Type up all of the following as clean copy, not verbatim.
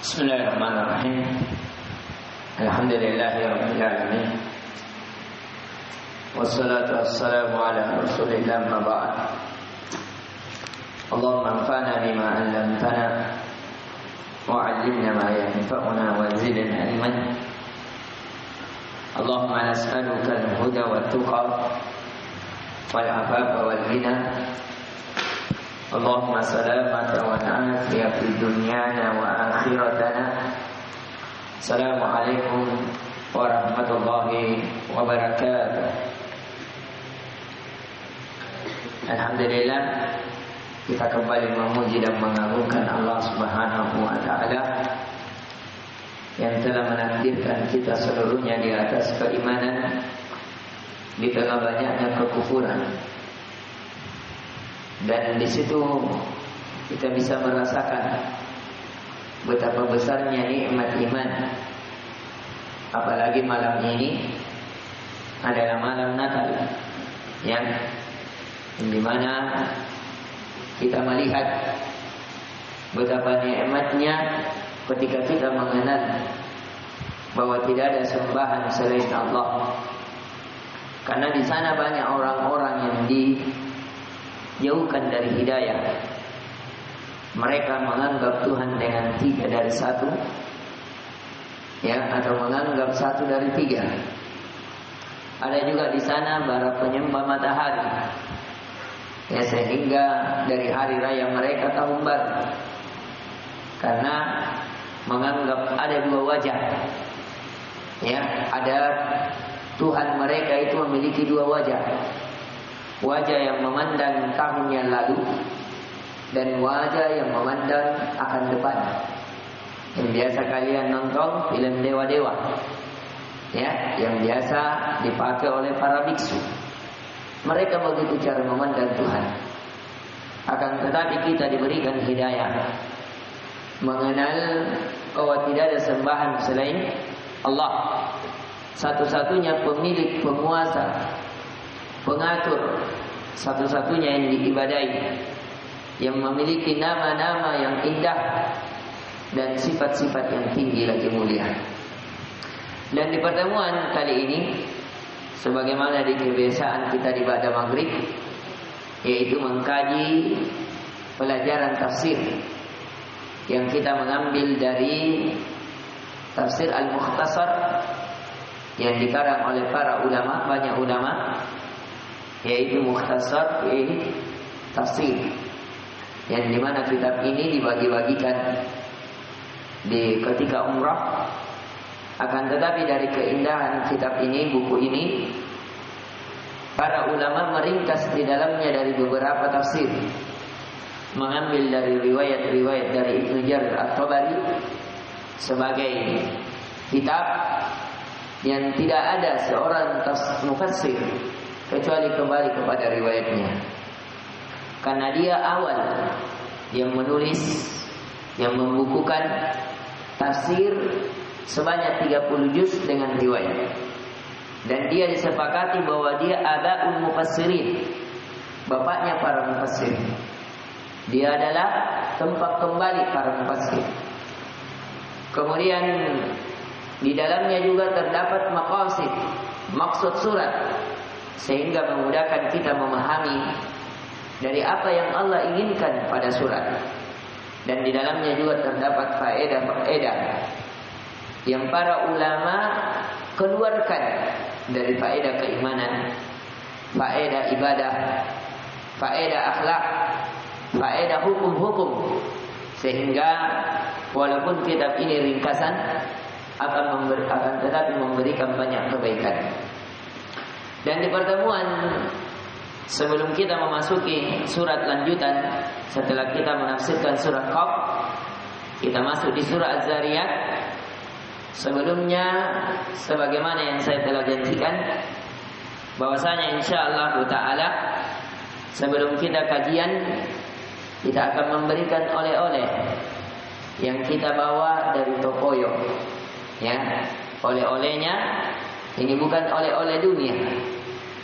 Bismillahirrahmanirrahim. Alhamdulillahirabbil alamin. Wassalatu wassalamu ala Rasulillah ma ba'd. Allahumma anfa'na bima 'allamtana wa 'allimna ma yanfa'una wa zidna ilman. Allahumma nas'aluka al-huda wat-tuqa wal 'afafa wal ghina. Allahumma salamata wa na'afiyah fi dunyana wa akhiratana. Assalamualaikum warahmatullahi wabarakatuh. Alhamdulillah, kita kembali memuji dan mengagungkan Allah Subhanahu wa ta'ala yang telah menakdirkan kita seluruhnya di atas keimanan di tengah banyaknya kekufuran. Dan di situ kita bisa merasakan betapa besarnya nikmat iman. Apalagi malam ini adalah malam Natal, yang dimana kita melihat betapa nikmatnya ketika kita mengenal bahwa tidak ada sembahan selain Allah. Karena di sana banyak orang-orang yang dijauhkan dari hidayah. Mereka menganggap Tuhan dengan 3 dari 1, ya, atau menganggap 1 dari 3. Ada juga di sana para penyembah matahari, ya, sehingga dari hari raya mereka tahun baru, karena menganggap ada 2 wajah, ya, ada Tuhan mereka itu memiliki 2 wajah. Wajah yang memandang tahun yang lalu dan wajah yang memandang akan depan. Yang biasa kalian nonton film dewa-dewa, ya, yang biasa dipakai oleh para biksu. Mereka begitu cara memandang Tuhan. Akan tetapi kita diberikan hidayah mengenal bahwa tidak ada sembahan selain Allah, satu-satunya pemilik, penguasa, pengatur, satu-satunya yang diibadahi, yang memiliki nama-nama yang indah dan sifat-sifat yang tinggi lagi mulia. Dan di pertemuan kali ini, sebagaimana di kebiasaan kita di pada maghrib, yaitu mengkaji pelajaran tafsir yang kita mengambil dari tafsir Al-Mukhtasar yang dikarang oleh para ulama, banyak ulama, yaitu Mukhtasar fi Tafsir, yang dimana kitab ini dibagi-bagikan di ketika umrah. Akan tetapi dari keindahan kitab ini, buku ini, para ulama meringkas di dalamnya dari beberapa tafsir, mengambil dari riwayat-riwayat dari Ibnu Jarir At-Tabari sebagai kitab yang tidak ada seorang mufassir kecuali kembali kepada riwayatnya. Karena dia awal yang menulis, yang membukukan tafsir sebanyak 30 juz dengan riwayat. Dan dia disepakati bahwa dia abaul mufassirin, bapaknya para mufassir. Dia adalah tempat kembali para mufassir. Kemudian di dalamnya juga terdapat maqasid, maksud surat, sehingga memudahkan kita memahami dari apa yang Allah inginkan pada surat. Dan di dalamnya juga terdapat faedah-faedah yang para ulama keluarkan dari faedah keimanan, faedah ibadah, faedah akhlak, faedah hukum-hukum, sehingga walaupun kitab ini ringkasan akan tetapi memberikan banyak kebaikan. Dan di pertemuan sebelum kita memasuki surat lanjutan, setelah kita menafsirkan surat Qaf, kita masuk di surah Az-Zariyat. Sebelumnya, sebagaimana yang saya telah janjikan, bahwasanya insyaallah ta'ala sebelum kita kajian, kita akan memberikan oleh-oleh yang kita bawa dari Tokoyo, ya. Oleh-olehnya ini bukan oleh-oleh dunia,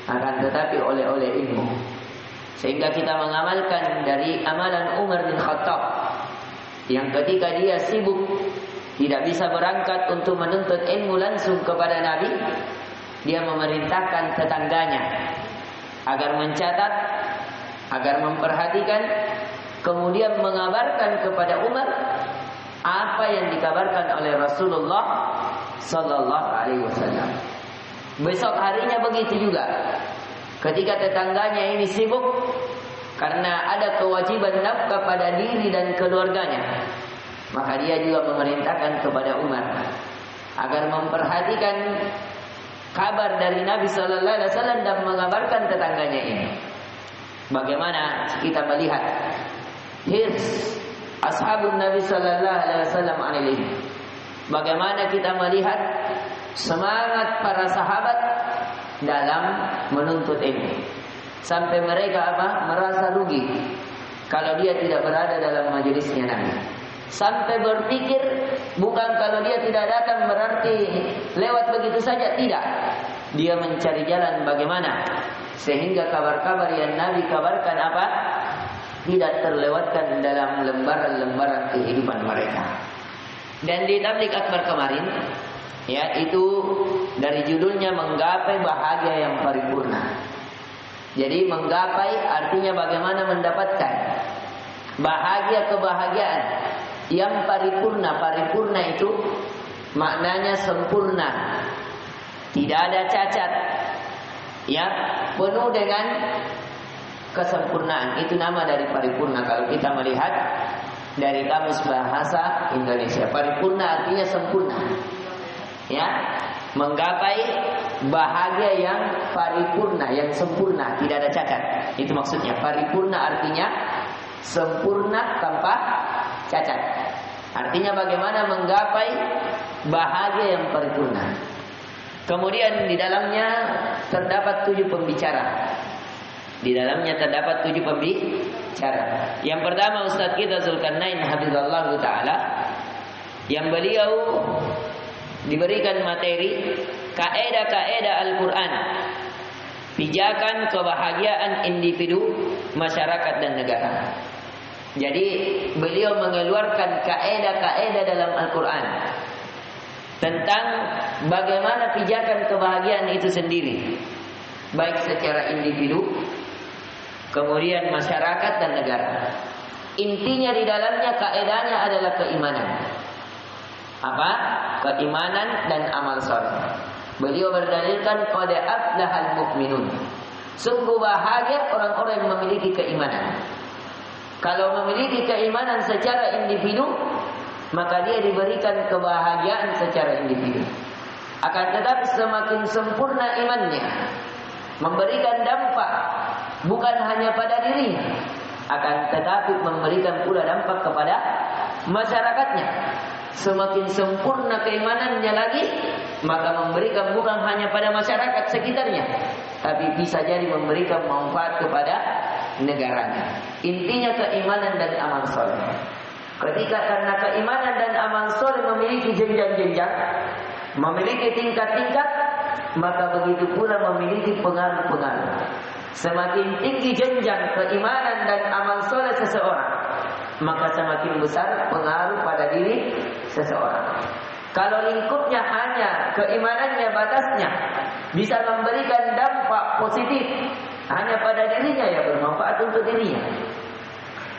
akan tetapi oleh-oleh ilmu. Sehingga kita mengamalkan dari amalan Umar bin Khattab, yang ketika dia sibuk tidak bisa berangkat untuk menuntut ilmu langsung kepada Nabi, dia memerintahkan tetangganya agar mencatat, agar memperhatikan, kemudian mengabarkan kepada Umar apa yang dikabarkan oleh Rasulullah sallallahu alaihi wasallam. Besok harinya begitu juga. Ketika tetangganya ini sibuk karena ada kewajiban nafkah pada diri dan keluarganya, maka dia juga memerintahkan kepada Umar agar memperhatikan kabar dari Nabi sallallahu alaihi wasallam dan mengabarkan tetangganya ini. Bagaimana kita melihat hirs ashabun Nabi sallallahu alaihi wasallam alaihi. Bagaimana kita melihat semangat para sahabat dalam menuntut ilmu. Sampai mereka merasa rugi kalau dia tidak berada dalam majelisnya Nabi. Sampai berpikir bukan kalau dia tidak datang berarti lewat begitu saja, tidak. Dia mencari jalan bagaimana sehingga kabar-kabar yang Nabi kabarkan tidak terlewatkan dalam lembaran-lembaran kehidupan mereka. Dan di tabligh akbar kemarin, itu dari judulnya menggapai bahagia yang paripurna. Jadi menggapai artinya bagaimana mendapatkan kebahagiaan yang paripurna. Paripurna itu maknanya sempurna, tidak ada cacat, penuh dengan kesempurnaan. Itu nama dari paripurna kalau kita melihat dari kamus bahasa Indonesia. Paripurna artinya sempurna. Menggapai bahagia yang paripurna, yang sempurna, tidak ada cacat. Itu maksudnya. Paripurna artinya sempurna tanpa cacat. Artinya bagaimana menggapai bahagia yang paripurna. Kemudian di dalamnya terdapat 7 pembicara. Yang pertama Ustaz kita Zulkarnain hafizallahu taala, yang beliau diberikan materi kaedah-kaedah Al-Quran, pijakan kebahagiaan individu, masyarakat dan negara. Jadi beliau mengeluarkan kaedah-kaedah dalam Al-Quran tentang bagaimana pijakan kebahagiaan itu sendiri, baik secara individu, kemudian masyarakat dan negara. Intinya di dalamnya kaedahnya adalah keimanan. Keimanan dan amal soleh. Beliau berdalilkan qad aflahal mu'minun. Sungguh bahagia orang-orang yang memiliki keimanan. Kalau memiliki keimanan secara individu, maka dia diberikan kebahagiaan secara individu. Akan tetapi semakin sempurna imannya, memberikan dampak bukan hanya pada dirinya, akan tetapi memberikan pula dampak kepada masyarakatnya. Semakin sempurna keimanannya lagi, maka memberikan bukan hanya pada masyarakat sekitarnya, tapi bisa jadi memberikan manfaat kepada negaranya. Intinya keimanan dan amal soleh. Ketika karena keimanan dan amal soleh memiliki jenjang-jenjang, memiliki tingkat-tingkat, maka begitu pula memiliki pengaruh-pengaruh. Semakin tinggi jenjang keimanan dan amal soleh seseorang, maka semakin besar pengaruh pada diri seseorang. Kalau lingkupnya hanya keimanannya batasnya, bisa memberikan dampak positif hanya pada dirinya, ya bermanfaat untuk dirinya.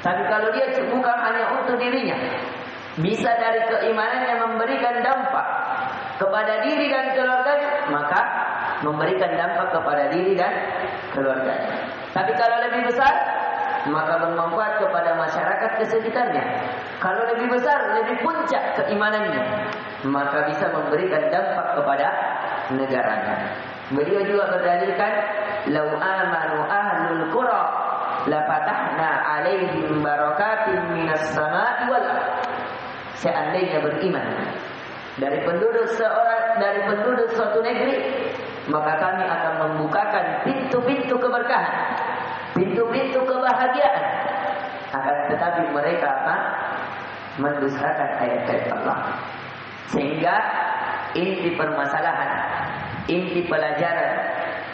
Tapi kalau dia bukan hanya untuk dirinya, bisa dari keimanannya memberikan dampak kepada diri dan keluarganya, maka memberikan dampak kepada diri dan keluarganya. Tapi kalau lebih besar, maka bermanfaat kepada masyarakat di sekitarnya. Kalau lebih besar, lebih puncak keimanannya, maka bisa memberikan dampak kepada negaranya. Beliau juga berdalilkan, "Lau amanu ahlul qura la fatahna 'alaihim barakatin minas sama'i wal ardh." Seandainya beriman dari penduduk suatu negeri, maka kami akan membukakan pintu-pintu keberkahan, pintu-pintu kebahagiaan. Akan tetapi mereka mendustakan ayat-ayat Allah. Sehingga inti permasalahan, inti pelajaran,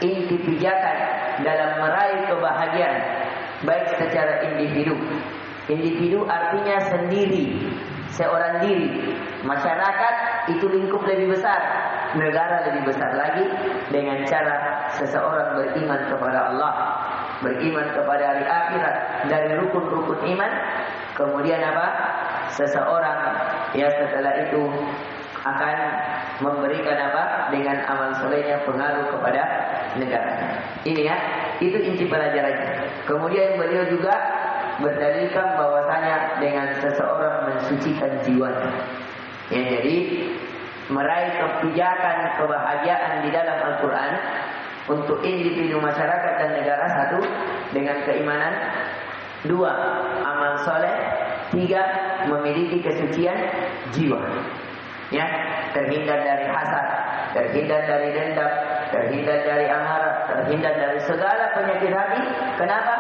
inti pijakan dalam meraih kebahagiaan, baik secara individu. Individu artinya sendiri, seorang diri. Masyarakat itu lingkup lebih besar, negara lebih besar lagi, dengan cara seseorang beriman kepada Allah, beriman kepada hari akhirat, dari rukun-rukun iman. Kemudian apa? Seseorang ya setelah itu akan memberikan apa? Dengan amal solehnya pengaruh kepada negara. Ini ya, itu inti pelajarannya. Kemudian beliau juga berdalilkan bahwasanya dengan seseorang mensucikan jiwanya. Ya, jadi meraih kebijakan kebahagiaan di dalam Al-Quran untuk individu, masyarakat dan negara. Satu, dengan keimanan. Dua, amal soleh. Tiga, memiliki kesucian jiwa. Ya, terhindar dari hasad, terhindar dari dendam, terhindar dari amarah, terhindar dari segala penyakit hati. Kenapa?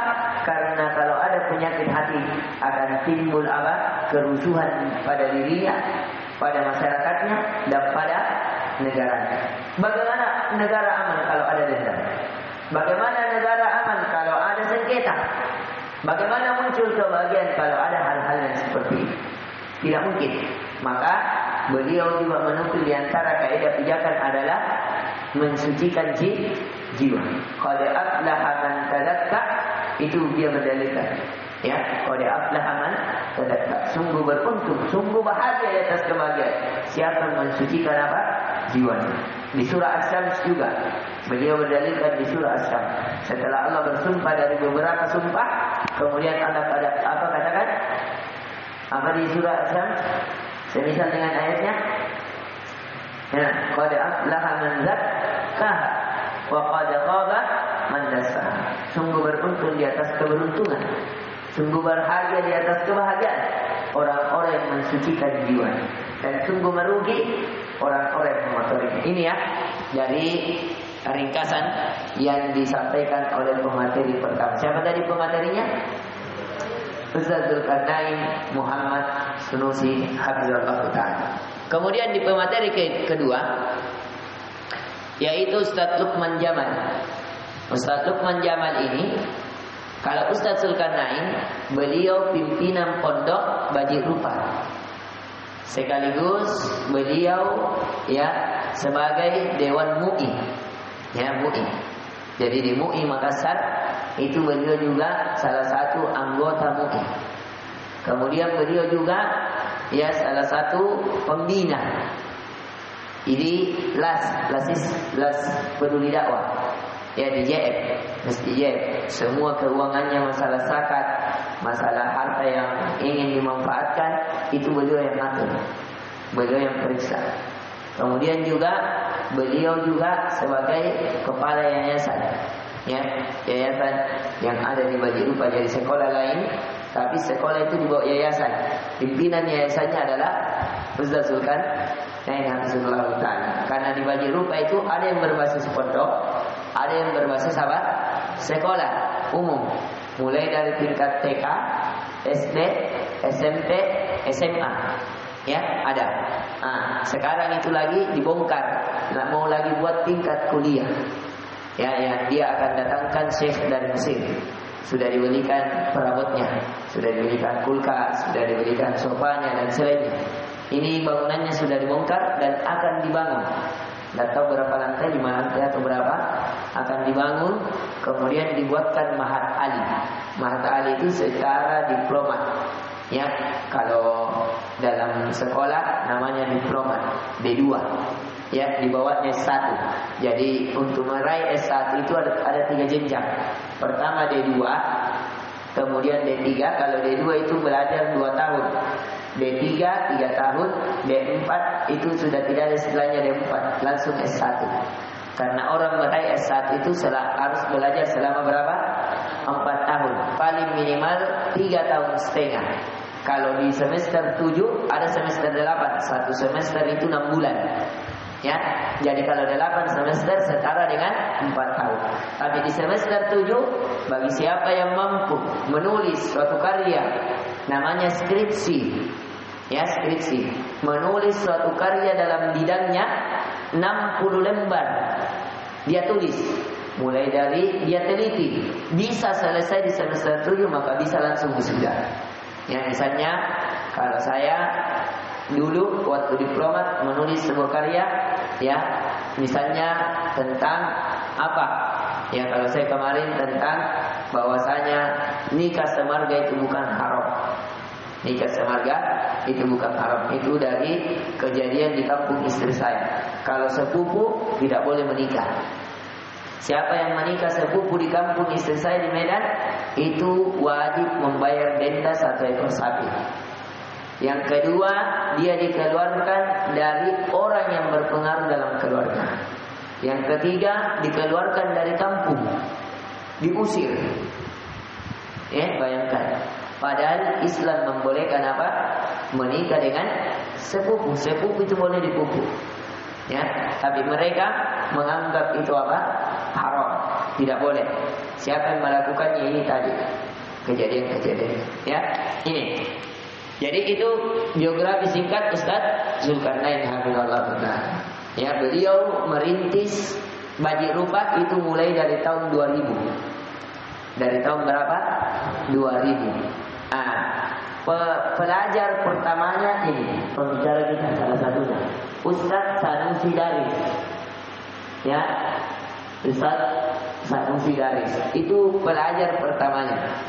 Karena kalau ada penyakit hati akan timbul apa? Kerusuhan pada dirinya, pada masyarakatnya, dan pada negaranya. Bagaimana negara aman kalau ada dendam? Bagaimana negara aman kalau ada sengketa? Bagaimana muncul kebahagiaan kalau ada hal-hal yang seperti ini? Tidak mungkin. Maka beliau juga menukil di antara kaidah pijakan adalah mensucikan jiwa. Qad aflaha man tazakka, itu dia berdalilkan. Ya, qad aflaha man tazakka. Sungguh beruntung, sungguh bahagia di atas kebahagiaan siapa yang mensucikan apa? Jiwanya. Di surah Asy-Syams juga beliau berdalilkan di surah Asy-Syams. Setelah Allah bersumpah dari beberapa sumpah, kemudian Allah apa katakan? Apa di surah Asy-Syams? Semisal dengan ayatnya, ya, qad aflaha man zakkaha wa qad khaba man dassaha. Sungguh beruntung di atas keberuntungan, sungguh bahagia di atas kebahagiaan orang-orang yang mensucikan jiwa, dan sungguh merugi orang-orang yang mengotorinya. Ini ya dari ringkasan yang disampaikan oleh pemateri pertama. Siapa tadi pematerinya? Ustaz Zulkarnain Muhammad Sunusi Hafizahullah Ta'ala. Kemudian di pemateri kedua, yaitu Ustaz Luqman Jamal. Ustaz Luqman Jamal ini, kalau Ustaz Zulkarnain, beliau pimpinan pondok Baji Rupa, sekaligus beliau ya sebagai Dewan MUI, ya MUI. Jadi di MUI Makassar itu beliau juga salah satu anggota MUI. Kemudian beliau juga ya salah satu pembina. Ini LAS peduli dakwah. Ya di JF, mesti JF. Semua keuangannya, masalah zakat, masalah harta yang ingin dimanfaatkan, itu beliau yang atur, beliau yang periksa. Kemudian juga beliau juga sebagai kepala yayasan, ya yayasan yang ada di Baji Rupa. Jadi sekolah lain, tapi sekolah itu di bawah yayasan. Pimpinan yayasannya adalah Ustaz Zulkarnain Hafizahullah Ta'ala. Karena di Baji Rupa itu ada yang berbasis pondok, ada yang berbasis apa? Sekolah umum, mulai dari tingkat TK, SD, SMP, SMA. Ya, ada. Nah, sekarang itu lagi dibongkar, nggak mau lagi buat tingkat kuliah. Ya, dia akan datangkan syekh dari Mesir. Sudah dibelikan perabotnya, sudah dibelikan kulkas, sudah dibelikan sofanya dan selainnya. Ini bangunannya sudah dibongkar dan akan dibangun. Tidak tahu berapa lantai, 5 lantai atau berapa, akan dibangun. Kemudian dibuatkan Mahat Ali. Mahat Ali itu secara diplomat. Ya, kalau dalam sekolah namanya diplomat D2. Ya, di bawahnya S1. Jadi untuk meraih S1 itu ada 3 jenjang. Pertama D2, kemudian D3. Kalau D2 itu belajar 2 tahun, D3 3 tahun, D4 itu sudah tidak ada setelahnya D4, langsung S1. Karena orang meraih S1 itu harus belajar selama berapa? 4 tahun, paling minimal 3 tahun setengah. Kalau di semester 7 ada semester 8, satu semester itu 6 bulan. Ya, jadi kalau 8 semester setara dengan 4 tahun. Tapi di semester 7, bagi siapa yang mampu menulis suatu karya, namanya skripsi. Ya, skripsi, menulis suatu karya dalam bidangnya 60 lembar. Dia tulis, mulai dari dia teliti, bisa selesai di semester 7, maka bisa langsung wisuda. Ya, misalnya Kalau saya dulu waktu diplomat menulis sebuah karya, ya, misalnya tentang apa? Ya, kalau saya kemarin tentang bahwasanya nikah semarga itu bukan haram. Nikah semarga itu bukan haram. Itu dari kejadian di kampung istri saya. Kalau sepupu tidak boleh menikah. Siapa yang menikah sepupu di kampung istri saya di Medan, itu wajib membayar denda 1 ekor sapi. Yang kedua, dia dikeluarkan dari orang yang berpengaruh dalam keluarga. Yang ketiga, dikeluarkan dari kampung, diusir. Ya, bayangkan. Padahal Islam membolehkan apa? Menikah dengan sepupu. Sepupu itu boleh dipupu. Ya, tapi mereka menganggap itu apa? Haram. Tidak boleh. Siapa yang melakukannya ini tadi? Kejadian-kejadian. Ya, ini. Jadi itu biografi singkat Ustaz Zulkarnain hafizallahu taala. Ya, beliau merintis Baji Rupa itu mulai dari tahun 2000. Dari tahun berapa? 2000. Pelajar pertamanya ini, pembicara kita salah satunya, Ustaz Sanusi Daris. Ya, Ustaz Sanusi Daris itu pelajar pertamanya.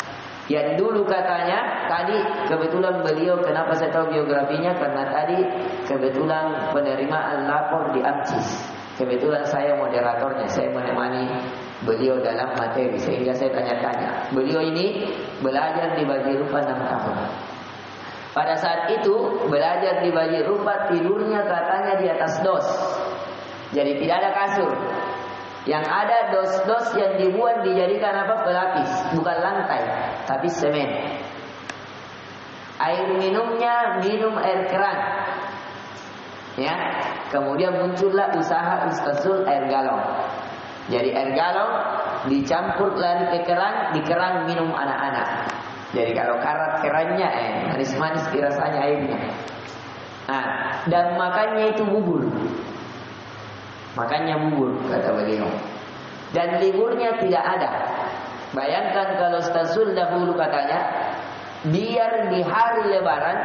Yang dulu katanya, tadi kebetulan beliau, kenapa saya tahu biografinya? Karena tadi kebetulan penerimaan lapor di AMCIS. Kebetulan saya moderatornya, saya menemani beliau dalam materi, sehingga saya tanya-tanya. Beliau ini belajar di Baji Rupa 6 tahun. Pada saat itu belajar di Baji Rupa, tidurnya katanya di atas dos. Jadi tidak ada kasur. Yang ada dos-dos yang dibuat dijadikan apa? Pelapis, bukan lantai, tapi semen. Air minumnya minum air keran. Ya, kemudian muncullah usaha Ustazul air galon. Jadi air galon dicampur lari ke keran, di keran minum anak-anak. Jadi kalau karat kerannya manis-manis dirasanya airnya. Dan makannya itu bubur. Makannya bubur, kata beliau. Dan liburnya tidak ada. Bayangkan kalau Ustazul dahulu katanya, biar di hari lebaran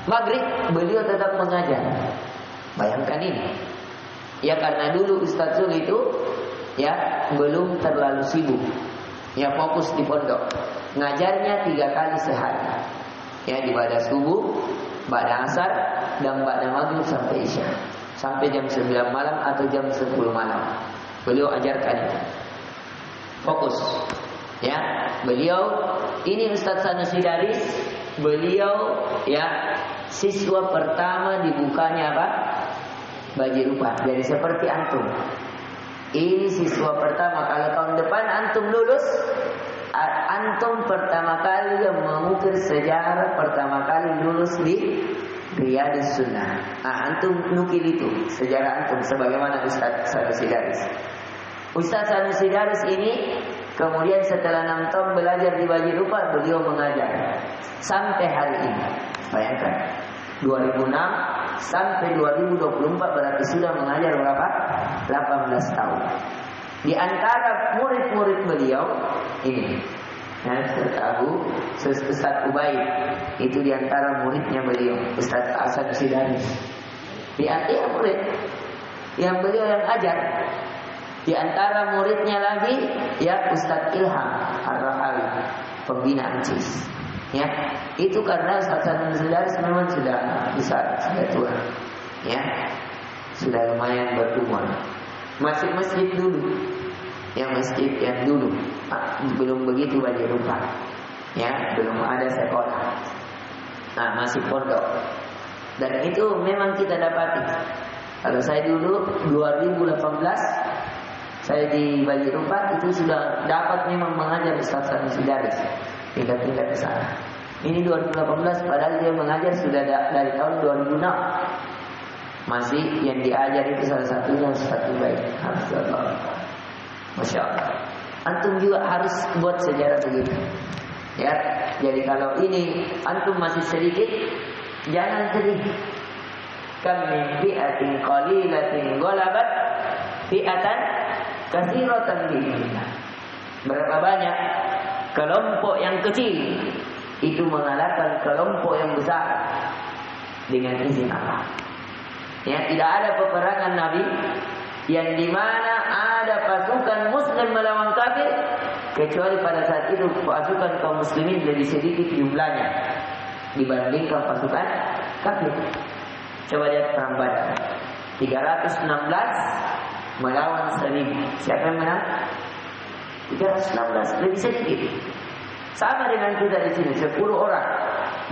maghrib beliau tetap mengajar. Bayangkan ini. Ya, karena dulu Ustazul itu ya belum terlalu sibuk. Ya, fokus di pondok. Ngajarnya 3 kali sehari. Ya, di pada subuh, pada asar, dan pada maghrib sampai isya. Sampai jam 9 malam atau jam 10 malam. Beliau ajarkan itu. Fokus. Ya, beliau ini Ustaz Sanusi Daris, beliau ya siswa pertama dibukanya apa? Baji Rupa. Jadi seperti antum. Ini siswa pertama. Kalau tahun depan antum lulus, antum pertama kali yang mengukir sejarah, pertama kali lulus di Riyadhus Sunnah. Antum nukil itu sejarah antum sebagaimana Ustaz Sanusi Daris. Ustaz Sanusi Daris ini kemudian setelah 6 tahun belajar di Baji Rupa, beliau mengajar sampai hari ini. Bayangkan 2006 sampai 2024 berarti sudah mengajar berapa? 18 tahun. Di antara murid-murid beliau ini, Ustaz Ubaid itu diantara muridnya beliau, Ustaz Sanusi Daris. Di antara murid yang beliau yang ajar. Di antara muridnya lagi ya Ustaz Ilham Ar-Rahawi, pembina AMCIS. Ya, itu karena Ustaz Sanusi Daris memang sudah besar, sudah tua. Ya, sudah lumayan berumur. Masih masjid dulu. Yang masjid yang dulu belum begitu Baji Rupa. Ya, belum ada sekolah. Masih pondok. Dan itu memang kita dapati. Kalau saya dulu 2018 saya di Baji Rupa itu sudah dapat memang mengajar Ustaz Sanusi Daris. Tingkat-tingkat ke sana. Ini 2018 padahal dia mengajar sudah dari tahun 2006. Masih yang diajar itu salah satunya Ustaz Ubaid. Alhamdulillah. Masya Allah. Antum juga harus buat sejarah begitu. Ya, jadi kalau ini antum masih sedikit, jangan sedih. Kam min fi'atin qalilatin ghalabat fi'atan katsiratan bi'idznillah. Berapa banyak kelompok yang kecil itu mengalahkan kelompok yang besar dengan izin Allah. Ya, tidak ada peperangan Nabi yang dimana ada pasukan Muslim melawan kafir, kecuali pada saat itu pasukan kaum muslimin lebih sedikit jumlahnya dibandingkan pasukan kafir. Coba lihat perang Badar, 316 melawan 1000. Siapa yang menang? 316, lebih sedikit. Sama dengan kita di sini, 10 orang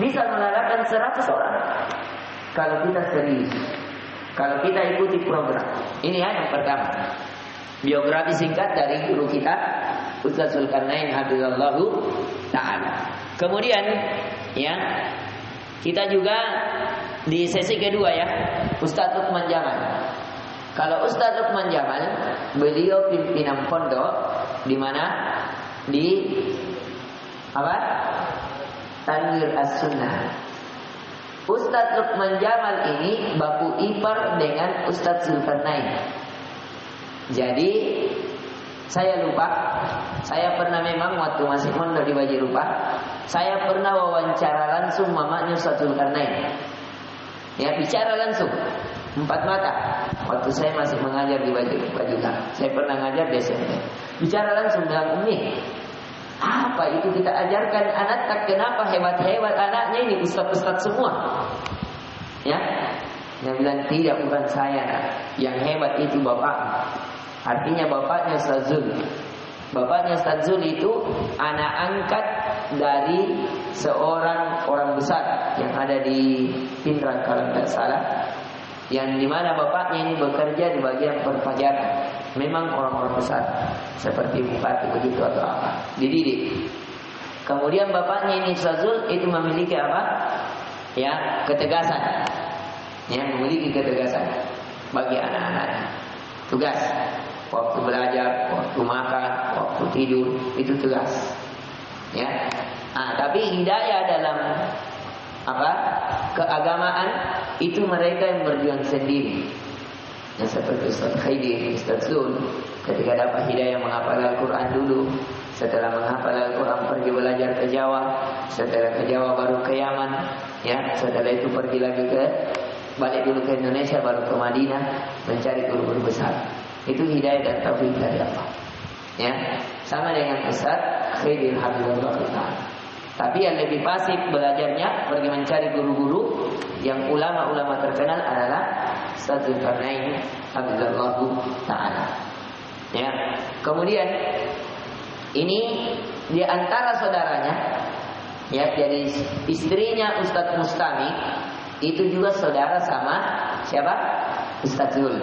bisa mengalahkan 100 orang. Kalau kita serius, kalau kita ikuti program. Ini yang pertama. Biografi singkat dari guru kita, Ustaz Zulkarnain hafizallahu ta'ala. Kemudian ya, kita juga di sesi kedua ya, Ustaz Lukman Jamal. Kalau Ustaz Lukman Jamal, beliau pimpinan pondok di mana? Di apa? Tanwir As-Sunnah. Ustaz Lukman Jamal ini baku ipar dengan Ustaz Zulkarnain. Jadi saya lupa, saya pernah memang waktu masih mondok di Baji Rupa, saya pernah wawancara langsung mamanya Ustaz Zulkarnain. Ya, bicara langsung 4 mata. Waktu saya masih mengajar di Baji Rupa juga, saya pernah ngajar di SMP. Bicara langsung dengan Umi. Apa itu kita ajarkan anak, tak kenapa hebat-hebat anaknya ini ustaz-ustaz semua. Ya, dia bilang tidak, bukan saya, yang hebat itu bapak. Artinya bapaknya Ustaz Zul. Bapaknya Ustaz Zul itu anak angkat dari seorang orang besar yang ada di Pindrang kalau tidak salah, yang dimana bapaknya ini bekerja di bagian perpajakan. Memang orang-orang besar seperti bupati begitu atau apa, dididik. Kemudian bapaknya ini Ustaz Zul itu memiliki apa? Ya, ketegasan. Ya, memiliki ketegasan bagi anak-anaknya. Tugas waktu belajar, waktu makan, waktu tidur, itu tugas. Ya. Tapi hidayah dalam apa? Keagamaan itu mereka yang berjuang sendiri. Ya, seperti Ustaz Khairi, Ustaz Zul, ketika dapat hidayah menghafal Al-Quran dulu, setelah menghafal Al-Quran pergi belajar ke Jawa, setelah ke Jawa baru ke Yaman, ya, setelah itu pergi lagi balik dulu ke Indonesia, baru ke Madinah mencari guru-guru besar. Itu hidayah dan taufik dari Allah. Ya, sama dengan Ustaz Khairi hafizallahu ta'ala. Tapi yang lebih pasif belajarnya pergi mencari guru-guru yang ulama-ulama terkenal adalah Ustaz Zulkarnain hafizallahu ta'ala. Ya. Kemudian ini di antara saudaranya, ya, jadi istrinya Ustaz Mustami itu juga saudara sama siapa? Ustaz Zul,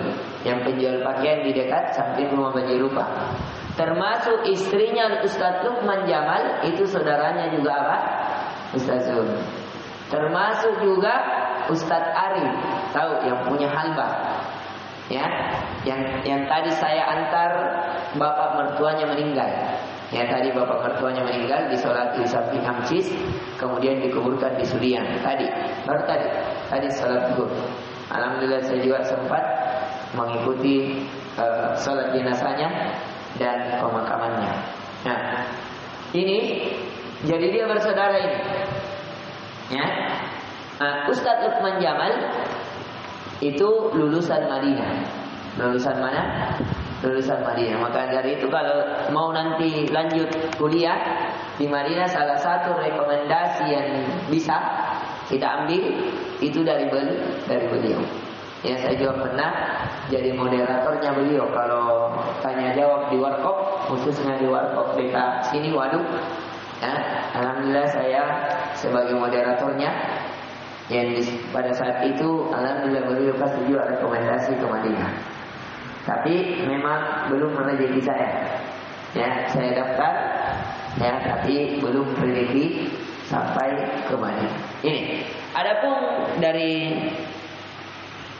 yang penjual pakaian di dekat samping rumah Baji Rupa. Termasuk istrinya Ustaz Lukman Jamal itu saudaranya juga apa? Ustaz Zul. Termasuk juga Ustaz Arif, tahu yang punya halbah. Ya, yang tadi saya antar bapak mertuanya meninggal. Ya, tadi bapak mertuanya meninggal disolati di samping Hamcis, kemudian dikuburkan di Sudian. Baru tadi salat zuhur. Alhamdulillah saya juga sempat mengikuti salat jenazahnya dan pemakamannya. Nah, ini jadi dia bersaudara ini. Ya, Ustaz Lukman Jamal itu lulusan Madinah. Lulusan mana? Lulusan Madinah. Maka dari itu kalau mau nanti lanjut kuliah di Madinah, salah satu rekomendasi yang bisa kita ambil itu dari beliau. Ya, saya juga pernah jadi moderatornya beliau kalau tanya jawab di warkop, khususnya di warkop BK sini. Waduh, ya, alhamdulillah saya sebagai moderatornya. Yang pada saat itu alhamdulillah beliau kasih juga rekomendasi ke Madinah. Tapi memang belum rezeki saya. Ya, saya daftar, ya, tapi belum rezeki sampai ke Madinah. Ini. Adapun dari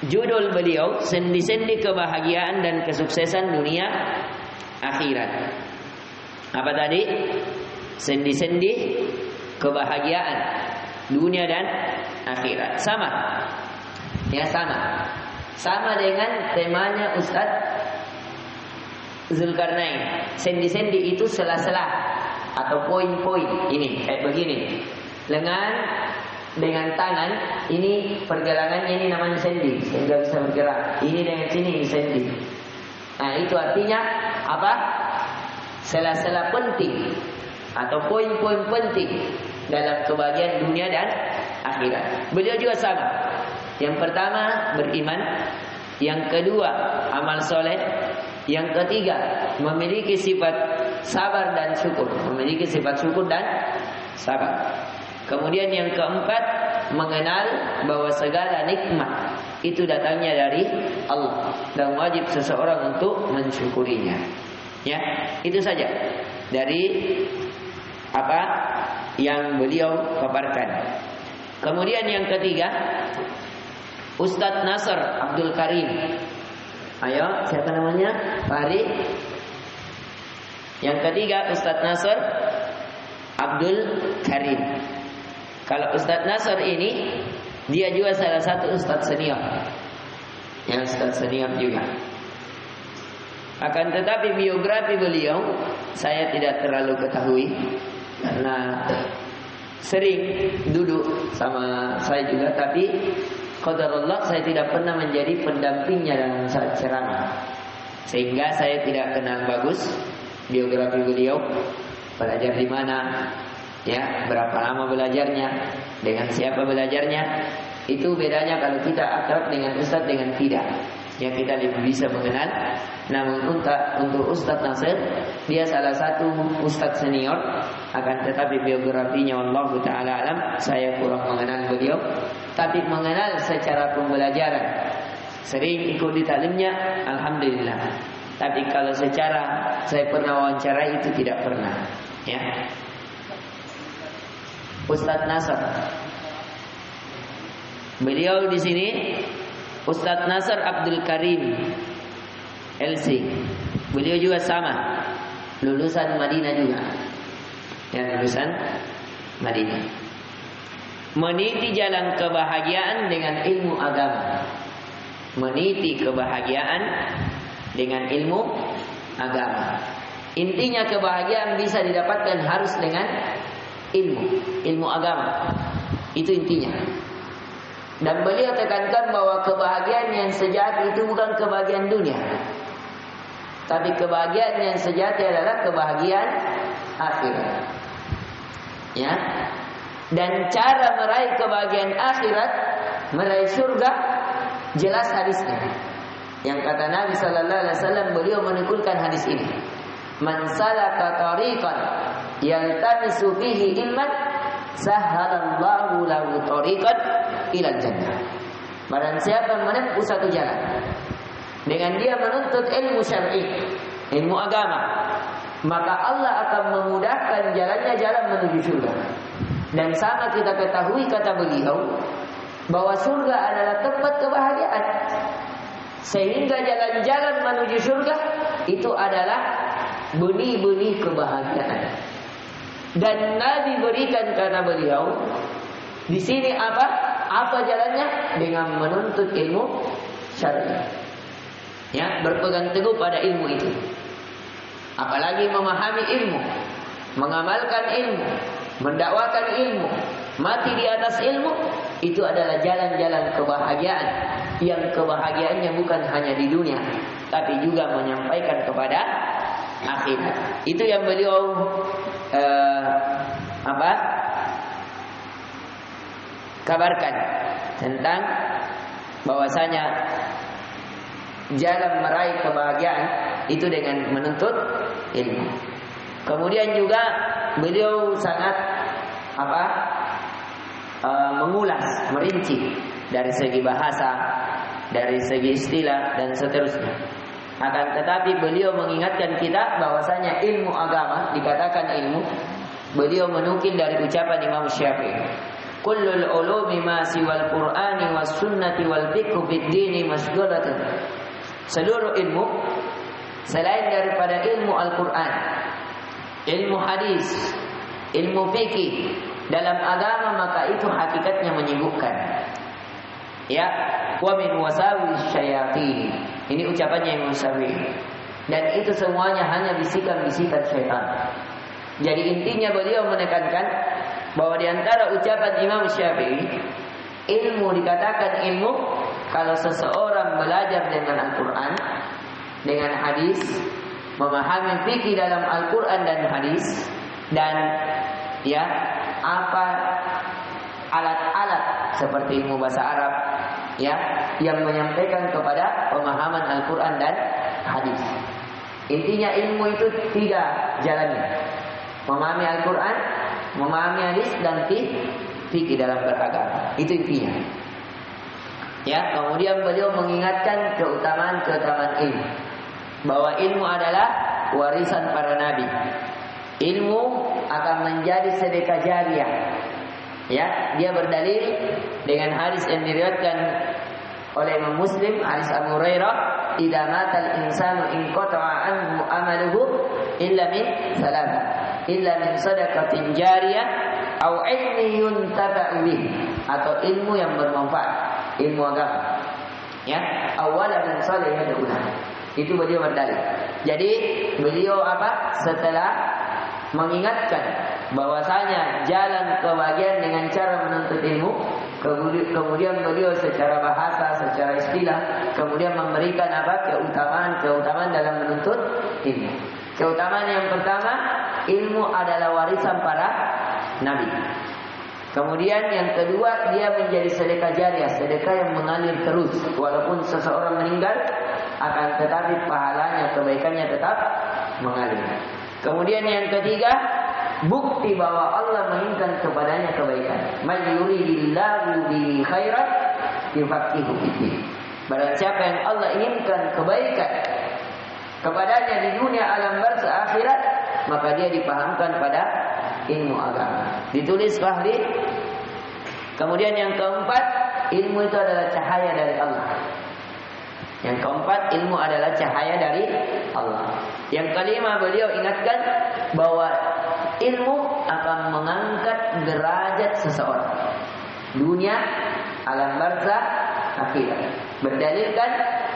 judul beliau, sendi-sendi kebahagiaan dan kesuksesan dunia akhirat. Apa tadi? Sendi-sendi kebahagiaan dunia dan akhirat. Sama. Ya, sama. Sama dengan temanya Ustaz Zulkarnain. Sendi-sendi itu sela-sela atau poin-poin ini kayak begini. lengan dengan tangan, ini pergelangannya ini namanya sendi, sehingga bisa bergerak. Ini dengan sini ini sendi. Nah, itu artinya apa? Sela-sela penting atau poin-poin penting dalam kebahagiaan dunia dan akhirat. Beliau juga sama. Yang pertama beriman, yang kedua amal soleh, yang ketiga memiliki sifat sabar dan syukur, memiliki sifat syukur dan sabar. Kemudian yang keempat mengenal bahwa segala nikmat itu datangnya dari Allah dan wajib seseorang untuk mensyukurinya. Ya, itu saja dari apa yang beliau paparkan. Kemudian yang ketiga, Ustadz Nasr Abdul Karim. Ayo, siapa namanya? Fahri. Yang ketiga Ustadz Nasr Abdul Karim. Kalau Ustadz Nasr ini, dia juga salah satu Ustadz senior. Yang Ustadz senior juga. Akan tetapi biografi beliau saya tidak terlalu ketahui karena sering duduk sama saya juga, tapi qadarullah saya tidak pernah menjadi pendampingnya dalam saat ceramah, sehingga saya tidak kenal bagus biografi beliau, belajar di mana, ya, berapa lama belajarnya, dengan siapa belajarnya. Itu bedanya kalau kita akrab dengan ustaz dengan tidak. Ya, kita lebih bisa mengenal. Namun untuk Ustaz Nasir, dia salah satu ustaz senior, akan tetapi biografinya wallahu taala alam saya kurang mengenal beliau, tapi mengenal secara pembelajaran. Sering ikut di taklimnya, alhamdulillah. Tapi kalau secara saya pernah wawancara itu tidak pernah, ya. Ustaz Nasr. Beliau di sini Ustaz Nasr Abdul Karim LC. Beliau juga sama, lulusan Madinah juga. Ya, lulusan Madinah. Meniti jalan kebahagiaan dengan ilmu agama. Meniti kebahagiaan dengan ilmu agama. Intinya kebahagiaan bisa didapatkan harus dengan ilmu agama. Itu intinya. Dan beliau tekankan bahwa kebahagiaan yang sejati itu bukan kebahagiaan dunia, tapi kebahagiaan yang sejati adalah kebahagiaan akhirat. Ya. Dan cara meraih kebahagiaan akhirat, meraih surga, jelas hadisnya. Yang kata Nabi sallallahu alaihi wasallam, beliau menukulkan hadis ini. Man salaka tariqan yaltamisu fihi ilman, sahhalallahu lahu tariqan ilal jannah. Barang siapa menempuh satu jalan dengan dia menuntut ilmu syar'i, ilmu agama, maka Allah akan memudahkan jalannya jalan menuju surga. Dan sama kita ketahui kata beliau bahwa surga adalah tempat kebahagiaan, sehingga jalan-jalan menuju surga itu adalah benih-benih kebahagiaan. Dan Nabi berikan kata beliau di sini apa jalannya? Dengan menuntut ilmu syar'i. Ya, berpegang teguh pada ilmu itu. Apalagi memahami ilmu, mengamalkan ilmu, mendakwakan ilmu, mati di atas ilmu, itu adalah jalan-jalan kebahagiaan. Yang kebahagiaannya bukan hanya di dunia, tapi juga menyampaikan kepada akhirat. Itu yang beliau kabarkan tentang bahwasanya jalan meraih kebahagiaan itu dengan menuntut ilmu. Kemudian juga beliau sangat mengulas, merinci dari segi bahasa, dari segi istilah dan seterusnya. Akan tetapi beliau mengingatkan kita bahwasanya ilmu agama dikatakan ilmu. Beliau menukil dari ucapan Imam Syafi'i, kullul ulumi ma siwal Qur'ani was sunnati wal fiqh fid dini masghalatun. Seluruh ilmu selain daripada ilmu Al-Qur'an, ilmu hadis, ilmu fikih dalam agama, maka itu hakikatnya menyibukkan. Ya, wa min wasawis syayatin. Ini ucapannya Imam Syafi'i. Dan itu semuanya hanya bisikan-bisikan syaitan. Jadi intinya beliau menekankan bahwa di antara ucapan Imam Syafi'i, ilmu dikatakan ilmu kalau seseorang belajar dengan Al-Quran, dengan hadis, memahami fikih dalam Al-Quran dan hadis, dan ya apa alat-alat seperti ilmu bahasa Arab, ya, yang menyampaikan kepada pemahaman Al-Quran dan hadis. Intinya ilmu itu 3 jalannya: memahami Al-Quran, memahami hadis, dan fikih dalam beragama. Itu intinya. Ya, kemudian beliau mengingatkan keutamaan ilmu, bahwa ilmu adalah warisan para nabi. Ilmu akan menjadi sedekah jariah. Ya, dia berdalil dengan hadis yang diriwayatkan oleh Imam Muslim, hadis Abu Hurairah, "Idza matal insanu inqata'a anhu amaluhu illa min salat, illa min shadaqatin jariyah au ilmin yuntafa'u bih," atau ilmu yang bermanfaat, ilmu agama. Ya, awalan salih yad'una. Itu beliau berdalil. Jadi beliau setelah mengingatkan bahwasanya jalan kebahagiaan dengan cara menuntut ilmu, kemudian beliau secara bahasa, secara istilah, kemudian memberikan keutamaan dalam menuntut ilmu. Keutamaan yang pertama, ilmu adalah warisan para nabi. Kemudian yang kedua, dia menjadi sedekah jariah, sedekah yang mengalir terus. Walaupun seseorang meninggal, akan tetapi pahalanya, kebaikannya tetap mengalir. Kemudian yang ketiga, bukti bahwa Allah menginginkan kepadanya kebaikan. May yuridillahu bihi khairan yufaqihu fiddin. Barang siapa yang Allah inginkan kebaikan kepadanya di dunia alam barzakh akhirat, maka dia dipahamkan pada ilmu agama. Ditulis Fahri. Kemudian yang keempat, ilmu itu adalah cahaya dari Allah. Yang keempat, ilmu adalah cahaya dari Allah. Yang kelima, beliau ingatkan bahwa ilmu akan mengangkat derajat seseorang, dunia, alam barzakh, akhirat. Berdalilkan,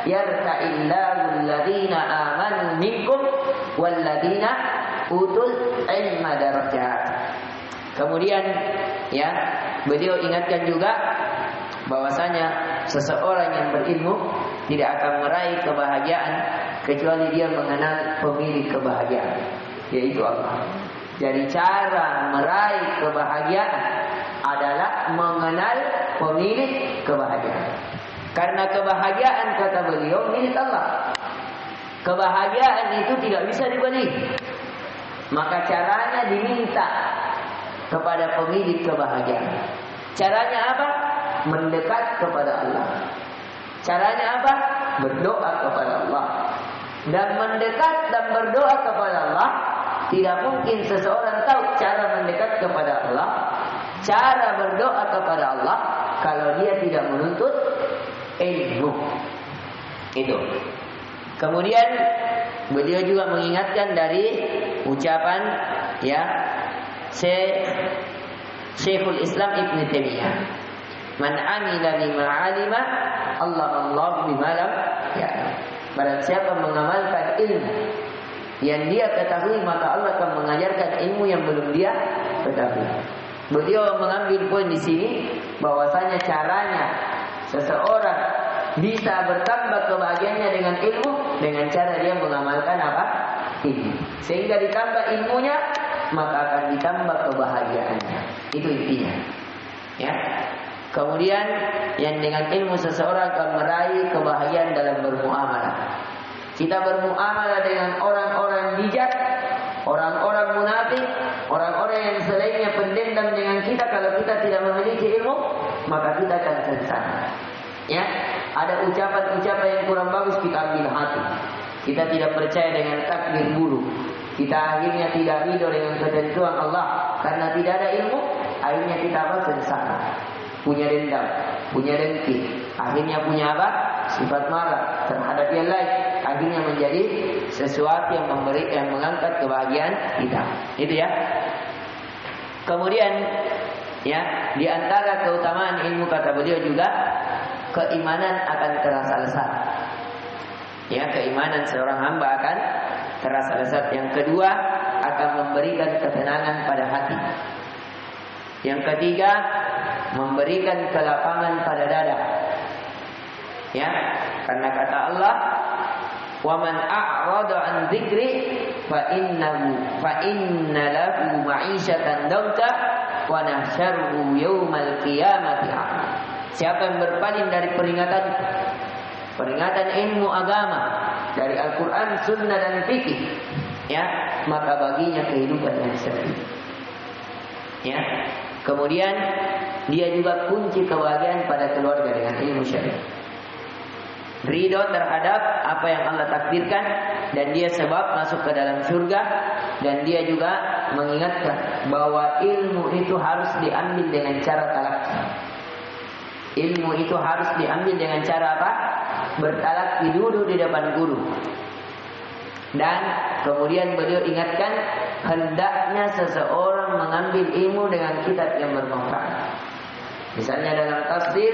yarfa'illahu alladhina amanu minkum walladhina utul ilma darajat. Kemudian ya, beliau ingatkan juga bahwasanya seseorang yang berilmu tidak akan meraih kebahagiaan kecuali dia mengenal pemilik kebahagiaan, yaitu Allah. Jadi cara meraih kebahagiaan adalah mengenal pemilik kebahagiaan. Karena kebahagiaan, kata beliau, milik Allah. Kebahagiaan itu tidak bisa dibeli. Maka caranya diminta kepada pemilik kebahagiaan. Caranya apa? Mendekat kepada Allah. Caranya apa? Berdoa kepada Allah. Dan mendekat dan berdoa kepada Allah, tidak mungkin seseorang tahu cara mendekat kepada Allah, cara berdoa kepada Allah, kalau dia tidak menuntut ilmu. Itu. Kemudian beliau juga mengingatkan dari ucapan ya Syekhul Islam Ibn Taimiyah, "Man amila bima alima, Allah bima lam ya'lam." Barang siapa mengamalkan ilmu yang dia ketahui, maka Allah akan mengajarkan ilmu yang belum dia ketahui. Beliau mengambil poin di sini bahwasanya caranya seseorang bisa bertambah kebahagiaannya dengan ilmu, dengan cara dia mengamalkan ilmu. Sehingga ditambah ilmunya, maka akan ditambah kebahagiaannya. Itu intinya. Ya. Kemudian yang dengan ilmu seseorang akan meraih kebahagiaan dalam bermuamalah. Kita bermuamalah dengan orang-orang bijak, orang-orang munafik, orang-orang yang selainnya pendendam dengan kita. Kalau kita tidak memiliki ilmu, maka kita akan sengsara. Ya, ada ucapan-ucapan yang kurang bagus, kita ambil hati. Kita tidak percaya dengan takdir buruk. Kita akhirnya tidak ridho dengan ketentuan Allah karena tidak ada ilmu. Akhirnya kita sengsara, punya dendam, punya dengki. Akhirnya punya sifat marah terhadap yang lain. Akhirnya menjadi sesuatu yang mengangkat kebahagiaan kita. Itu ya. Kemudian ya, di antara keutamaan ilmu, kata beliau juga, keimanan akan terasa lezat. Ya, keimanan seorang hamba akan terasa lezat. Yang kedua, akan memberikan ketenangan pada hati. Yang ketiga, memberikan kelapangan pada dada. Ya, karena kata Allah, "Wa man a'rada an dzikri fa inna lahu ma'isyatan dhanka wa nahsyaruhu yaumal qiyamati a'ma." Siapa yang berpaling dari peringatan ilmu agama dari Al-Quran, Sunnah dan Fikih, ya, maka baginya kehidupan yang sedih. Ya, kemudian dia juga kunci kebahagiaan pada keluarga dengan ilmu syariah. Ridho terhadap apa yang Allah takdirkan, dan dia sebab masuk ke dalam surga. Dan dia juga mengingatkan bahwa ilmu itu harus diambil dengan cara talaqi. Ilmu itu harus diambil dengan cara apa? Bertalaqi dulu di depan guru. Dan kemudian beliau ingatkan, hendaknya seseorang mengambil ilmu dengan kitab yang bermanfaat. Misalnya dalam tafsir,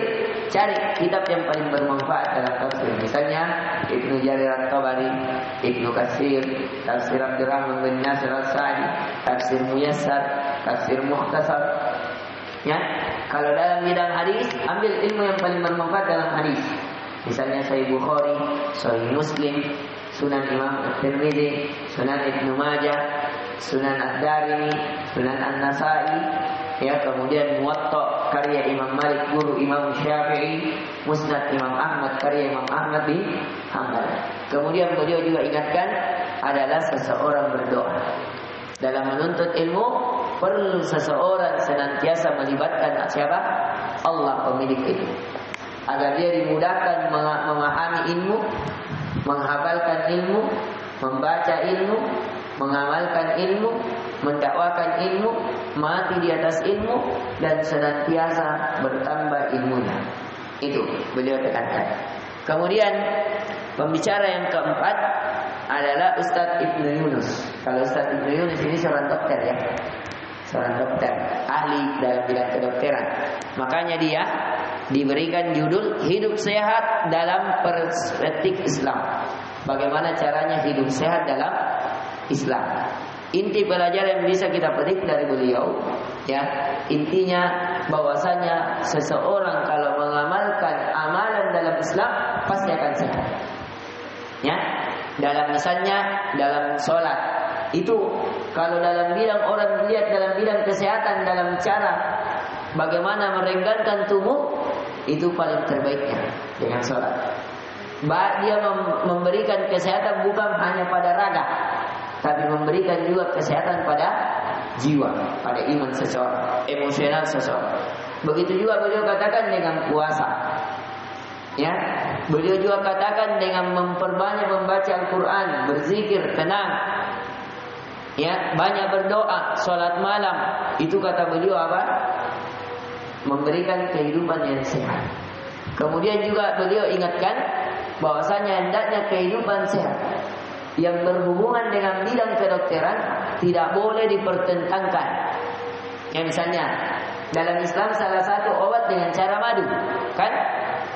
cari kitab yang paling bermanfaat dalam tafsir. Misalnya Ibnu Jarir At-Tabari, Ibnu Katsir, Tafsir Abdurrahman bin Nasir As-Sa'di, Tafsir Muyassar, Tafsir Mukhtasar. Ya, kalau dalam bidang hadis, ambil ilmu yang paling bermanfaat dalam hadis. Misalnya Sahih Bukhari, Sahih Muslim, Sunan Imam At-Tirmidzi, Sunan Ibnu Majah, Sunan Ad-Darimi, Sunan An-Nasa'i, ya, kemudian Muwatta karya Imam Malik guru Imam Syafi'i, Musnad Imam Ahmad karya Imam Ahmad bin Hanbal. Kemudian beliau juga ingatkan adalah seseorang berdoa. Dalam menuntut ilmu perlu seseorang senantiasa melibatkan siapa? Allah, pemilik ilmu, agar dia dimudahkan memahami ilmu, menghafalkan ilmu, membaca ilmu, mengamalkan ilmu, mendakwakan ilmu, mati di atas ilmu, dan senantiasa bertambah ilmunya. Itu beliau tekankan. Kemudian pembicara yang keempat adalah Ustadz Ibnu Yunus. Kalau Ustadz Ibnu Yunus ini seorang dokter, ya, seorang dokter ahli dalam bidang kedokteran. Makanya dia diberikan judul Hidup Sehat dalam Perspektif Islam. Bagaimana caranya hidup sehat dalam Islam. Inti pelajaran yang bisa kita petik dari beliau, ya, intinya bahwasanya seseorang kalau mengamalkan amalan dalam Islam pasti akan sehat. Ya, dalam misalnya dalam sholat itu, kalau dalam bidang orang lihat dalam bidang kesehatan, dalam cara bagaimana merenggangkan tubuh, itu paling terbaiknya dengan sholat. Dia memberikan kesehatan bukan hanya pada raga, tapi memberikan juga kesehatan pada jiwa, pada iman seseorang, emosional seseorang. Begitu juga beliau katakan dengan puasa. Ya, beliau juga katakan dengan memperbanyak membaca Al-Quran, berzikir, tenang. Ya, banyak berdoa, sholat malam. Itu kata beliau apa? Memberikan kehidupan yang sehat. Kemudian juga beliau ingatkan bahwasanya hendaknya kehidupan sehat yang berhubungan dengan bidang kedokteran tidak boleh dipertentangkan. Ya, misalnya dalam Islam salah satu obat dengan cara madu, kan?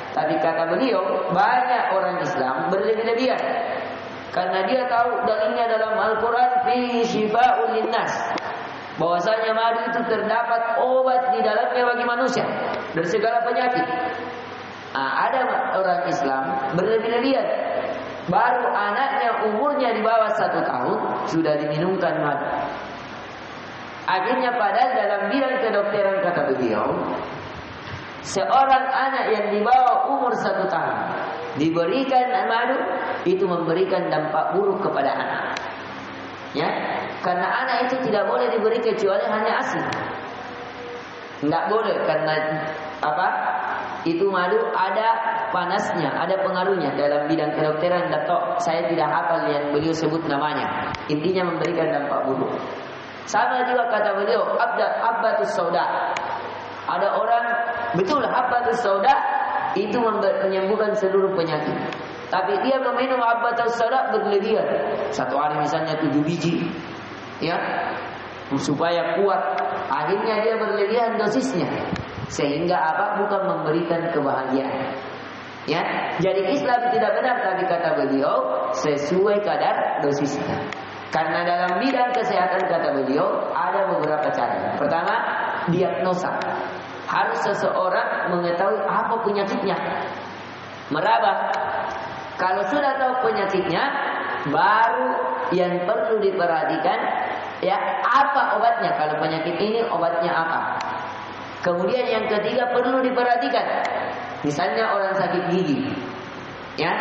Tapi kata beliau, banyak orang Islam berlebih-lebihan karena dia tahu dalilnya dalam Al-Quran fi syifa'un linnas, bahwasanya madu itu terdapat obat di dalamnya bagi manusia dari segala penyakit. Ada orang Islam berlebih-lebihan, baru anaknya umurnya di bawah 1 tahun sudah diminumkan madu. Akhirnya padahal dalam bidang kedokteran kata beliau, seorang anak yang di bawah umur 1 tahun diberikan madu, itu memberikan dampak buruk kepada anak. Ya, karena anak itu tidak boleh diberi kecuali hanya ASI. Enggak boleh, karena apa? Itu madu ada panasnya, ada pengaruhnya dalam bidang kedokteran. Dato' saya tidak hafal yang beliau sebut namanya. Intinya memberikan dampak buruk. Sama juga kata beliau, habbatus sauda. Ada orang, betul habbatus sauda itu menyembuhkan seluruh penyakit. Tapi dia meminum habbatus sauda berlebihan. Satu hari misalnya 7 biji, ya, supaya kuat. Akhirnya dia berlebihan dosisnya, sehingga apa? Bukan memberikan kebahagiaan. Ya, jadi Islam tidak benar, tapi kata beliau sesuai kadar dosisnya. Karena dalam bidang kesehatan kata beliau ada beberapa cara. Pertama, diagnosa. Harus seseorang mengetahui apa penyakitnya. Meraba. Kalau sudah tahu penyakitnya, baru yang perlu diperhatikan, ya, apa obatnya. Kalau penyakit ini obatnya apa. Kemudian yang ketiga perlu diperhatikan. Misalnya orang sakit gigi, ya,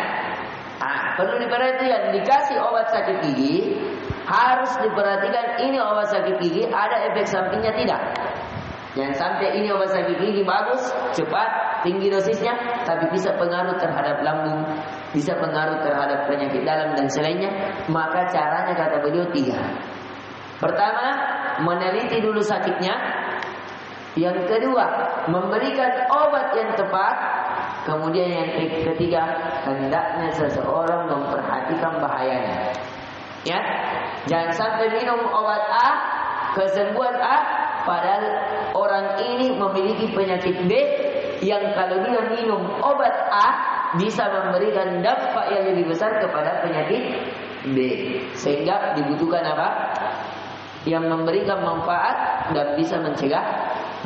perlu diperhatikan. Dikasih obat sakit gigi, harus diperhatikan ini obat sakit gigi ada efek sampingnya tidak. Jangan sampai ini obat sakit gigi bagus, cepat, tinggi dosisnya, tapi bisa pengaruh terhadap lambung, bisa pengaruh terhadap penyakit dalam dan selainnya. Maka caranya kata beliau 3. Pertama, meneliti dulu sakitnya. Yang kedua, memberikan obat yang tepat. Kemudian yang ketiga, hendaknya seseorang memperhatikan bahayanya. Ya, jangan sampai minum obat A, kesembuhan A, padahal orang ini memiliki penyakit B yang kalau dia minum obat A bisa memberikan dampak yang lebih besar kepada penyakit B. Sehingga dibutuhkan apa? Yang memberikan manfaat dan bisa mencegah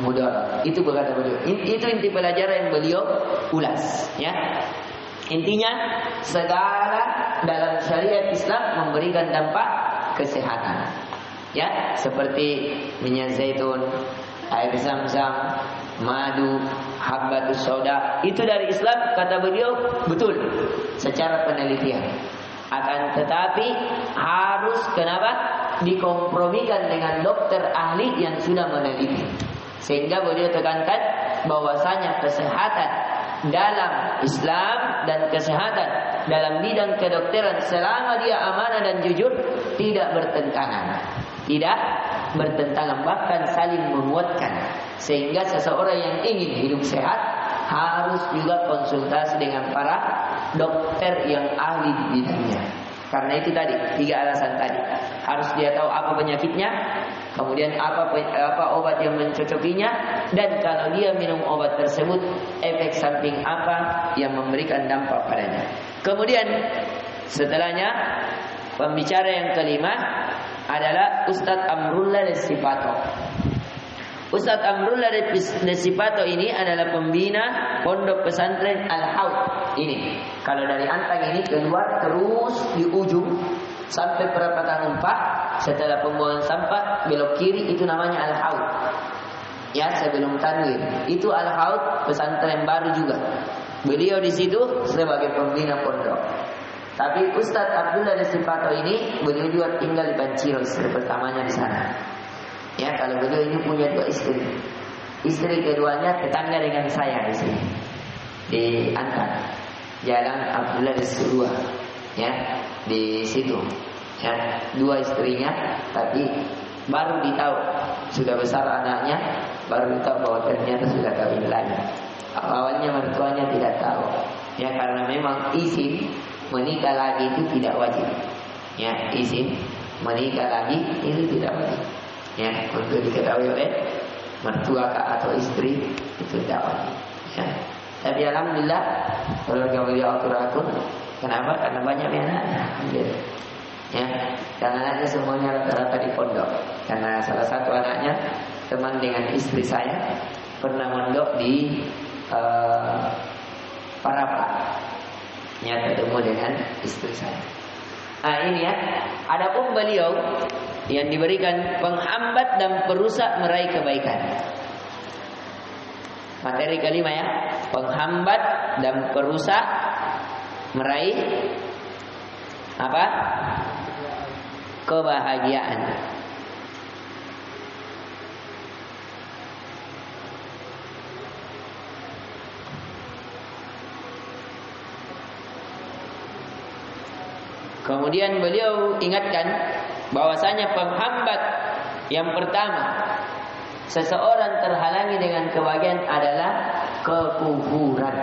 mudarat. Itu berkata beliau. Itu inti pelajaran yang beliau ulas, ya. Intinya segala dalam syariat Islam memberikan dampak kesehatan. Ya, seperti minyak zaitun, air zam-zam, madu, habbatus sauda, itu dari Islam kata beliau betul secara penelitian. Akan tetapi harus kenapa? Dikompromikan dengan dokter ahli yang sudah meneliti. Sehingga beliau tekankan bahwasanya kesehatan dalam Islam dan kesehatan dalam bidang kedokteran selama dia amanah dan jujur tidak bertentangan. Tidak bertentangan, bahkan saling menguatkan. Sehingga seseorang yang ingin hidup sehat harus juga konsultasi dengan para dokter yang ahli di bidangnya. Karena itu tadi 3 alasan tadi. Harus dia tahu apa penyakitnya, kemudian apa obat yang mencocokinya, dan kalau dia minum obat tersebut efek samping apa yang memberikan dampak padanya. Kemudian setelahnya pembicara yang kelima adalah Ustadz Amrullah Desipato. Ustadz Amrullah Desipato ini adalah pembina pondok pesantren Al-Haud ini. Kalau dari Antang ini keluar terus di ujung sampai perempatan Umpah, setelah pembuangan sampah belok kiri itu namanya Al-Haud. Ya, sebelum Tanwir. Itu Al-Haud pesantren baru juga. Beliau di situ sebagai pembina pondok. Tapi Ustadz Abdullah Desipato ini beliau juga tinggal di Panciro, istri pertamanya di sana. Ya, kalau beliau ini punya 2 istri. Istri keduanya tetangga dengan saya di sini. Di Antang. Jalan Abdullah Desurua. Ya, di situ. Ya, 2 istrinya, tapi baru ditahu sudah besar anaknya, baru ditahu bahwa ternyata sudah kawin lagi. Awalnya mertuanya tidak tahu. Ya, karena memang izin menikah lagi itu tidak wajib. Ya, izin menikah lagi itu tidak wajib. Ya, untuk diketahui oleh mertua atau istri itu tidak wajib. Ya. Tapi alhamdulillah keluarga beliau atur-atur. Kenapa? Karena banyak anaknya. Ya, dan anaknya semuanya rata-rata di pondok. Karena salah satu anaknya teman dengan istri saya pernah mondok di Parapa. Ya, ketemu dengan istri saya. Nah, ini ya. Adapun beliau yang diberikan penghambat dan perusak meraih kebaikan. Materi kelima ya, penghambat dan perusak meraih apa? Kebahagiaan. Kemudian beliau ingatkan bahwasanya penghambat yang pertama seseorang terhalangi dengan kebahagiaan adalah kekufuran.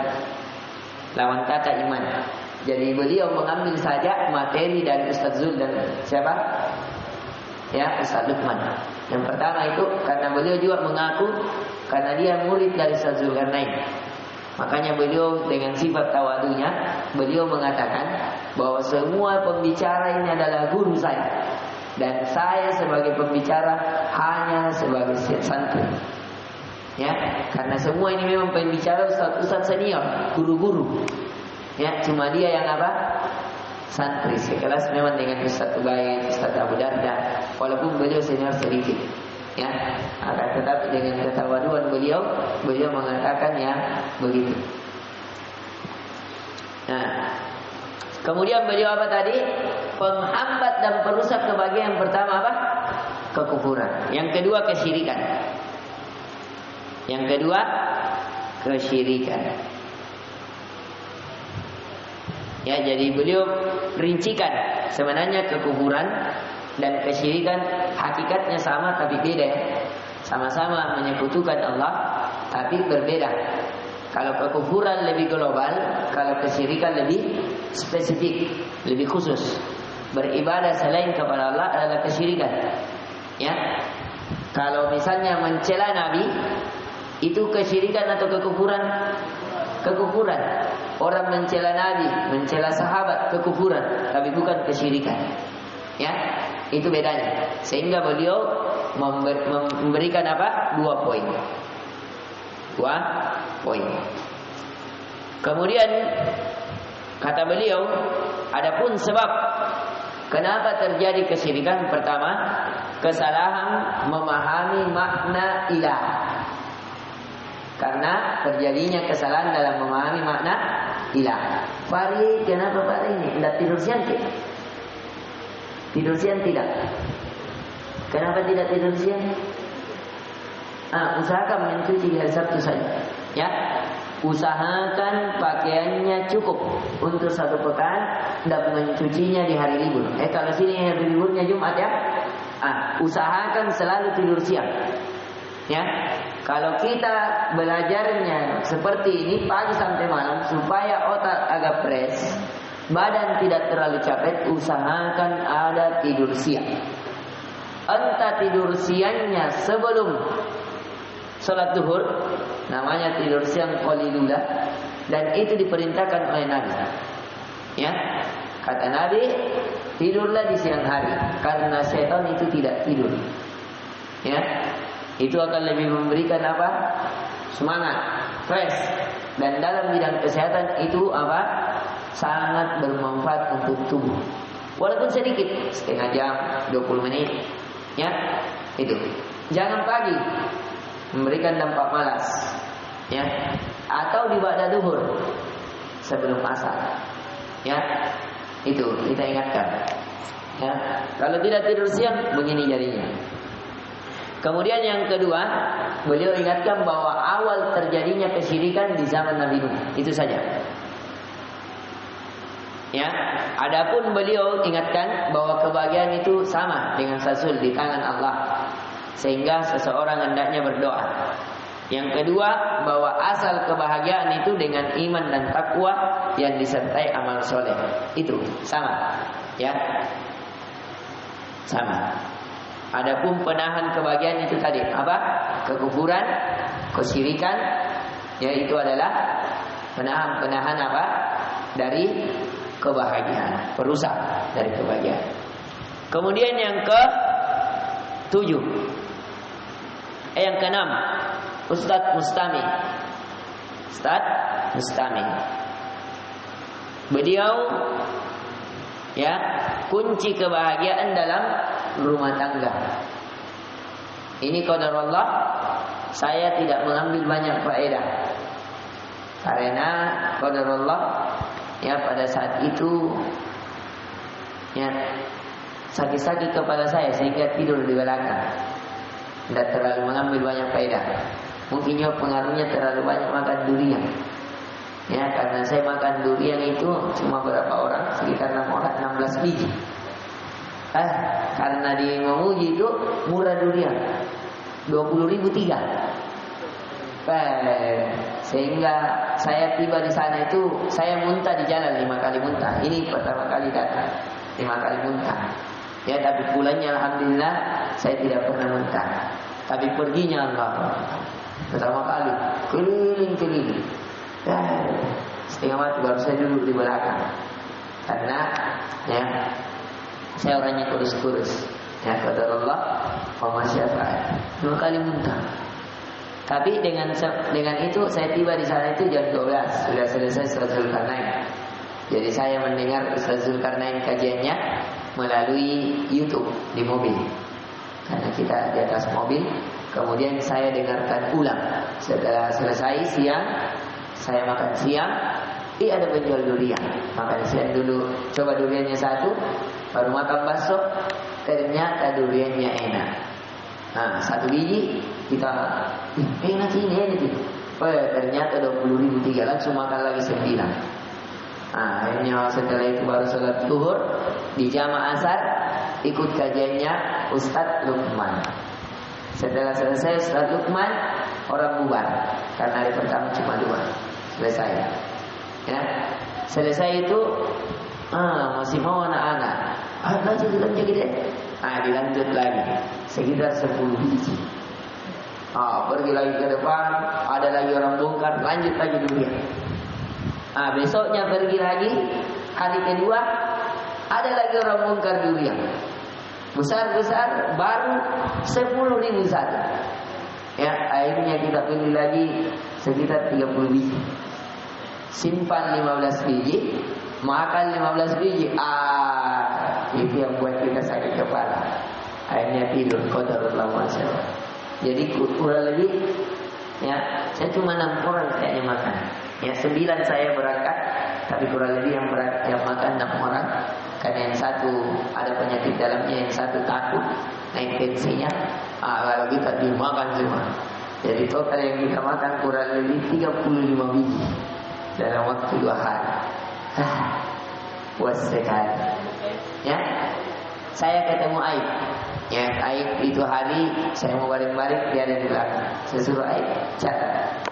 Lawan kata iman. Jadi beliau mengambil saja materi dari Ustaz Zul dan siapa? Ya, Ustaz Lukman. Yang pertama itu karena beliau juga mengaku karena dia murid dari Ustaz Zulkarnain. Makanya beliau dengan sifat tawadunya, beliau mengatakan bahwa semua pembicara ini adalah guru saya. Dan saya sebagai pembicara hanya sebagai santri. Ya, karena semua ini memang pembicara ustaz senior, guru-guru. Ya, cuma dia yang apa? Santri. Sekelas memang dengan Ustaz Ubaid, Ustaz Abu Darda, walaupun beliau senior sedikit. Ya, akan tetapi dengan ketawaduan beliau mengatakan yang begitu. Nah, kemudian beliau apa tadi? Penghambat dan perusak kebahagiaan. Yang pertama apa? Kekufuran. Yang kedua kesyirikan. Yang kedua kesyirikan. Ya, jadi beliau rincikan sebenarnya kekufuran dan kesyirikan hakikatnya sama tapi beda ya. Sama-sama menyekutukan Allah tapi berbeda. Kalau kekufuran lebih global, kalau kesyirikan lebih spesifik, lebih khusus. Beribadah selain kepada Allah adalah kesyirikan. Ya. Kalau misalnya mencela Nabi, itu kesyirikan atau kekufuran? Kekufuran. Orang mencela Nabi, mencela sahabat, kekufuran, tapi bukan kesyirikan. Ya, itu bedanya. Sehingga beliau memberikan apa? 2 poin. 2 poin. Kemudian kata beliau, adapun sebab kenapa terjadi kesyirikan, pertama, kesalahan memahami makna ilah. Karena terjadinya kesalahan dalam memahami makna ilah. Fari, kenapa Pak ini? Tidak tidur siang ke? Tidur siang tidak? Kenapa tidak tidur siang? Usahakan mencuci di hari Sabtu saja. Ya, usahakan pakaiannya cukup untuk 1 pekan dan mencucinya di hari libur. Kalau sini hari liburnya Jumat ya. Usahakan selalu tidur siang. Ya, kalau kita belajarnya seperti ini pagi sampai malam supaya otak agak fresh, badan tidak terlalu capek, usahakan ada tidur siang. Entah tidur siangnya sebelum sholat zuhur, namanya tidur siang qalilullah, dan itu diperintahkan oleh Nabi. Ya, kata Nabi, tidurlah di siang hari karena setan itu tidak tidur. Ya, itu akan lebih memberikan apa? Semangat, fresh, dan dalam bidang kesehatan itu apa? Sangat bermanfaat untuk tubuh. Walaupun sedikit, setengah jam, 20 menit, ya, itu. Jangan pagi, memberikan dampak malas, ya, atau di ba'da duhur sebelum asar, ya, itu kita ingatkan. Ya, kalau tidak tidur siang, begini jadinya. Kemudian yang kedua, beliau ingatkan bahwa awal terjadinya kesyirikan di zaman Nabi Nuh. Itu saja. Ya, adapun beliau ingatkan bahwa kebahagiaan itu sama dengan sasul di tangan Allah. Sehingga seseorang hendaknya berdoa. Yang kedua, bahwa asal kebahagiaan itu dengan iman dan takwa yang disertai amal soleh. Itu sama. Ya. Sama. Adapun penahan kebahagiaan itu tadi apa? Kekufuran, kesyirikan, yaitu adalah penahan apa? Dari kebahagiaan, perusak dari kebahagiaan. Kemudian yang ke-7, yang ke-6, Ustadz Mustami. Ustadz Mustami. Beliau ya, kunci kebahagiaan dalam rumah tangga. Ini qadarullah, saya tidak mengambil banyak faedah. Karena qadarullah, ya, pada saat itu ya, sakit-sakit kepala saya sehingga tidur di belakang. Tidak terlalu mengambil banyak faedah. Mungkin juga pengaruhnya terlalu banyak makan durian. Ya, karena saya makan durian itu cuma berapa orang, sekitar 6 orang, 16 biji. Karena di Mamuju itu murah durian, 20.000 3. Sehingga saya tiba di sana itu saya muntah di jalan 5 kali muntah. Ini pertama kali datang 5 kali muntah. Ya, tapi pulangnya alhamdulillah saya tidak pernah muntah. Tapi perginya Allah pertama kali keliling-keliling. Setengah mati baru saya duduk di belakang. Karena ya, saya orangnya kurus-kurus. Ya, qadarullah wa ma syaa. 2 kali muntah. Tapi dengan itu saya tiba di sana itu jam 12, sudah selesai Ustaz Zulkarnain. Jadi saya mendengar Ustaz Zulkarnain kajiannya melalui YouTube di mobil. Karena kita di atas mobil, kemudian saya dengarkan ulang. Setelah selesai siang, saya makan siang. Ada penjual durian. Makan siang dulu, coba duriannya satu, baru makan bakso. Ternyata duriannya enak. Nah, satu biji kita enak ini. Ternyata 20.000 tiga, langsung makan lagi 9. Nah, akhirnya setelah itu baru sholat zuhur di jamaah asar, ikut kajiannya Ustadz Lukman. Setelah selesai Ustadz Lukman, orang bubar karena hari pertama cuma 2. Selesai. Ya, selesai itu masih mau anak-anak. Lanjut gitu. Dilanjut lagi sekitar 10 biji. Pergi lagi ke depan, ada lagi orang bongkar, lanjut lagi durian. Besoknya pergi lagi, hari kedua ada lagi orang bongkar durian. Besar-besar, baru 10.000 satu. Ya, akhirnya kita pilih lagi sekitar 30 biji. Simpan 15 biji, makan 15 biji. Itu yang buat kita sakit kepala. Akhirnya tidur, qadarullah masyaallah. Jadi kurang lebih, ya, saya cuma 6 orang kayaknya makan. Ya, 9 saya berangkat, tapi kurang lebih yang makan 6 orang. Karena yang satu ada penyakit dalamnya, yang satu takut naik tensinya. Kalau kita dimakan semua. Jadi total yang kita makan kurang lebih 35 biji dalam waktu 2 hari. Puas sekali. Ya, saya ketemu Aib. Ya, Aib itu hari saya mau balik-balik, dia ada di belakang. Saya suruh Aib catat.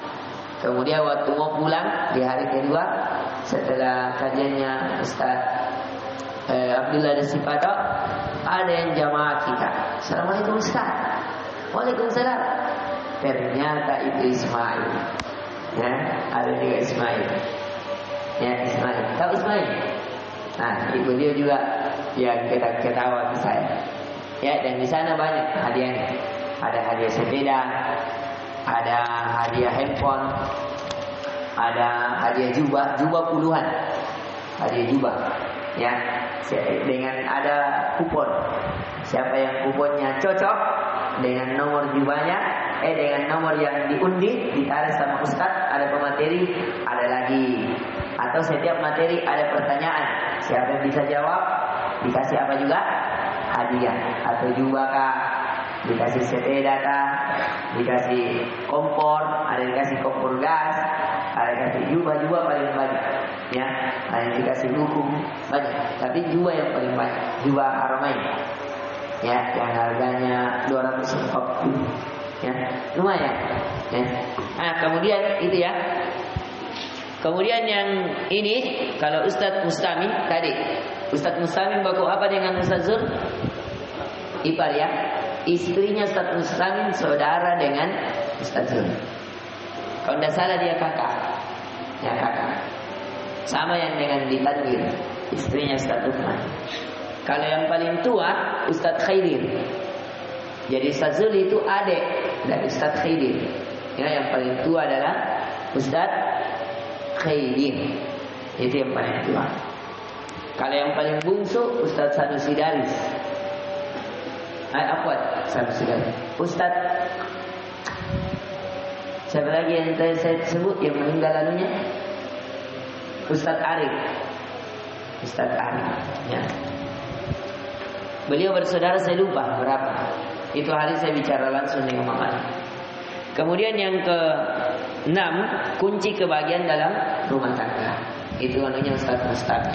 Kemudian waktu mau pulang di hari kedua setelah kajiannya Ustaz Abdullah Desipato, ada yang jamaah kita. Assalamualaikum Ustaz. Waalaikumsalam. Ternyata itu Ismail. Ya, ada juga Ismail. Ya, Ismail. Tahu Ismail? Nah, ibu dia juga yang ketawa ke saya. Ya, dan di sana banyak hadiahnya. Ada hadiah sepeda, ada hadiah handphone, ada hadiah jubah puluhan. Hadiah jubah. Ya, dengan ada kupon. Siapa yang kuponnya cocok dengan nomor jubahnya, dengan nomor yang diundi, ditarik sama Ustadz, ada pemateri, ada lagi. Atau setiap materi ada pertanyaan. Siapa yang bisa jawab, dikasih apa juga? Hadiah. Atau jubah kah? Dikasih sepeda kah? Dikasih kompor, ada dikasih kompor gas, ada dikasih jubah paling banyak. Ya, ada dikasih buku banyak. Tapi jubah yang paling banyak, jubah Haramain. Ya, yang harganya 240. Ya, lumayan. Ya. Nah, kemudian itu ya. Kemudian yang ini, kalau Ustadz Mustami tadi, Ustadz Mustami baku apa dengan Ustadz Zul? Ipar ya. Istrinya Ustadz Mustami saudara dengan Ustadz Zul. Kalau tidak salah dia kakak. Ya, kakak. Sama yang dengan di Tanwir, istrinya Ustadz Lukman. Kalau yang paling tua Ustadz Khaidir. Jadi Ustadz Zul itu adik dari Ustadz Khaidir. Ya, yang paling tua adalah Ustadz Khaidir. Itu yang paling tua. Kalau yang paling bungsu Ustadz Sanusi Daris. Apa Sanusi Daris? Ustadz siapa lagi yang saya sebut yang meninggal lalunya? Ustadz Arif. Ustadz Arif. Ya. Beliau bersaudara saya lupa berapa. Itu hari saya bicara langsung dengan Mama. Kemudian yang ke-6, kunci kebahagiaan dalam rumah tangga. Itu anunya Ustaz Mustami.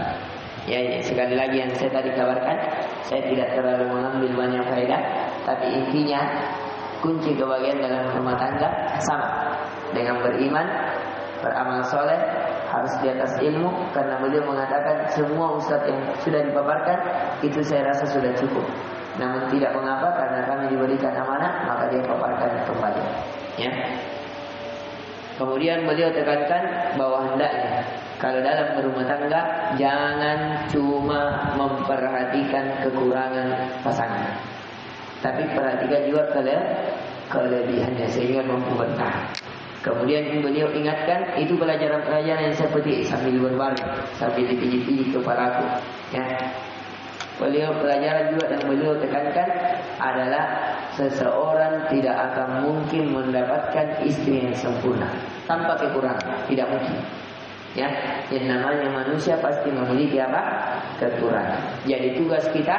Ya, sekali lagi yang saya tadi kabarkan, saya tidak terlalu mengambil banyak faedah, tapi intinya kunci kebahagiaan dalam rumah tangga sama dengan beriman, beramal soleh, harus di atas ilmu. Karena beliau mengatakan semua ustadz yang sudah dipaparkan itu saya rasa sudah cukup. Namun tidak mengapa, karena kami diberikan amanah, maka dia paparkan kembali. Ya. Kemudian beliau tekankan bahwa hendaknya kalau dalam berumah tangga jangan cuma memperhatikan kekurangan pasangan, tapi perhatikan juga kelebihannya sehingga mampu bertahan. Kemudian beliau ingatkan, itu pelajaran-pelajaran yang seperti sambil berbaring, sambil dipijit-pijit kepalaku. Ya. Beliau pelajaran juga dan beliau tekankan adalah seseorang tidak akan mungkin mendapatkan istri yang sempurna tanpa kekurangan, tidak mungkin. Ya, yang namanya manusia pasti memiliki apa? Kekurangan. Jadi tugas kita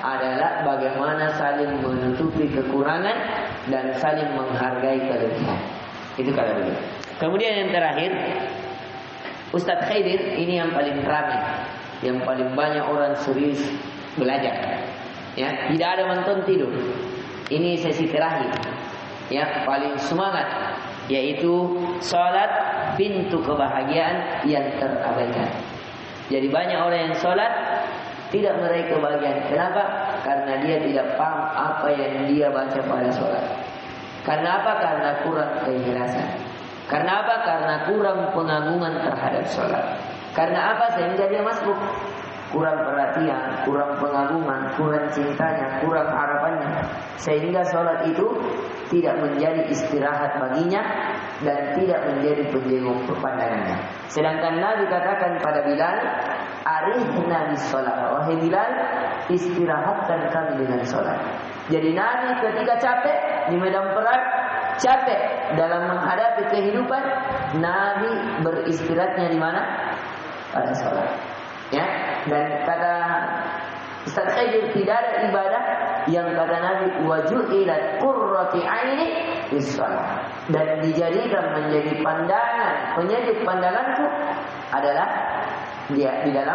adalah bagaimana saling menutupi kekurangan dan saling menghargai kelebihan. Itu kata beliau. Kemudian yang terakhir, Ustadz Khaidir ini yang paling ramai, yang paling banyak orang serius belajar. Ya, tidak ada menonton tidur. Ini sesi terakhir. Ya, paling semangat, yaitu salat pintu kebahagiaan yang terabaikan. Jadi banyak orang yang salat tidak meraih kebahagiaan. Kenapa? Karena dia tidak paham apa yang dia baca pada salat. Karena apa? Karena kurang keikhlasan. Karena apa? Karena kurang pengagungan terhadap salat. Karena apa? Sehingga dia masuk. Kurang perhatian, kurang pengagungan, kurang cintanya, kurang harapannya. Sehingga salat itu tidak menjadi istirahat baginya dan tidak menjadi penjenguk pandangannya. Sedangkan Nabi katakan pada Bilal, "Arihna bis-shalah." Wahai Bilal, istirahatkan kami dengan salat. Jadi Nabi ketika capek di medan perang, capek dalam menghadapi kehidupan, Nabi beristirahatnya di mana? Pada salat. Ya, dan kata Ustaz Khaidir, tidak ada ibadah yang kata Nabi waju'ilat qurrati aini bis-shalah, dan dijadikan menjadi pandangan, penyejuk pandanganku adalah dia di dalam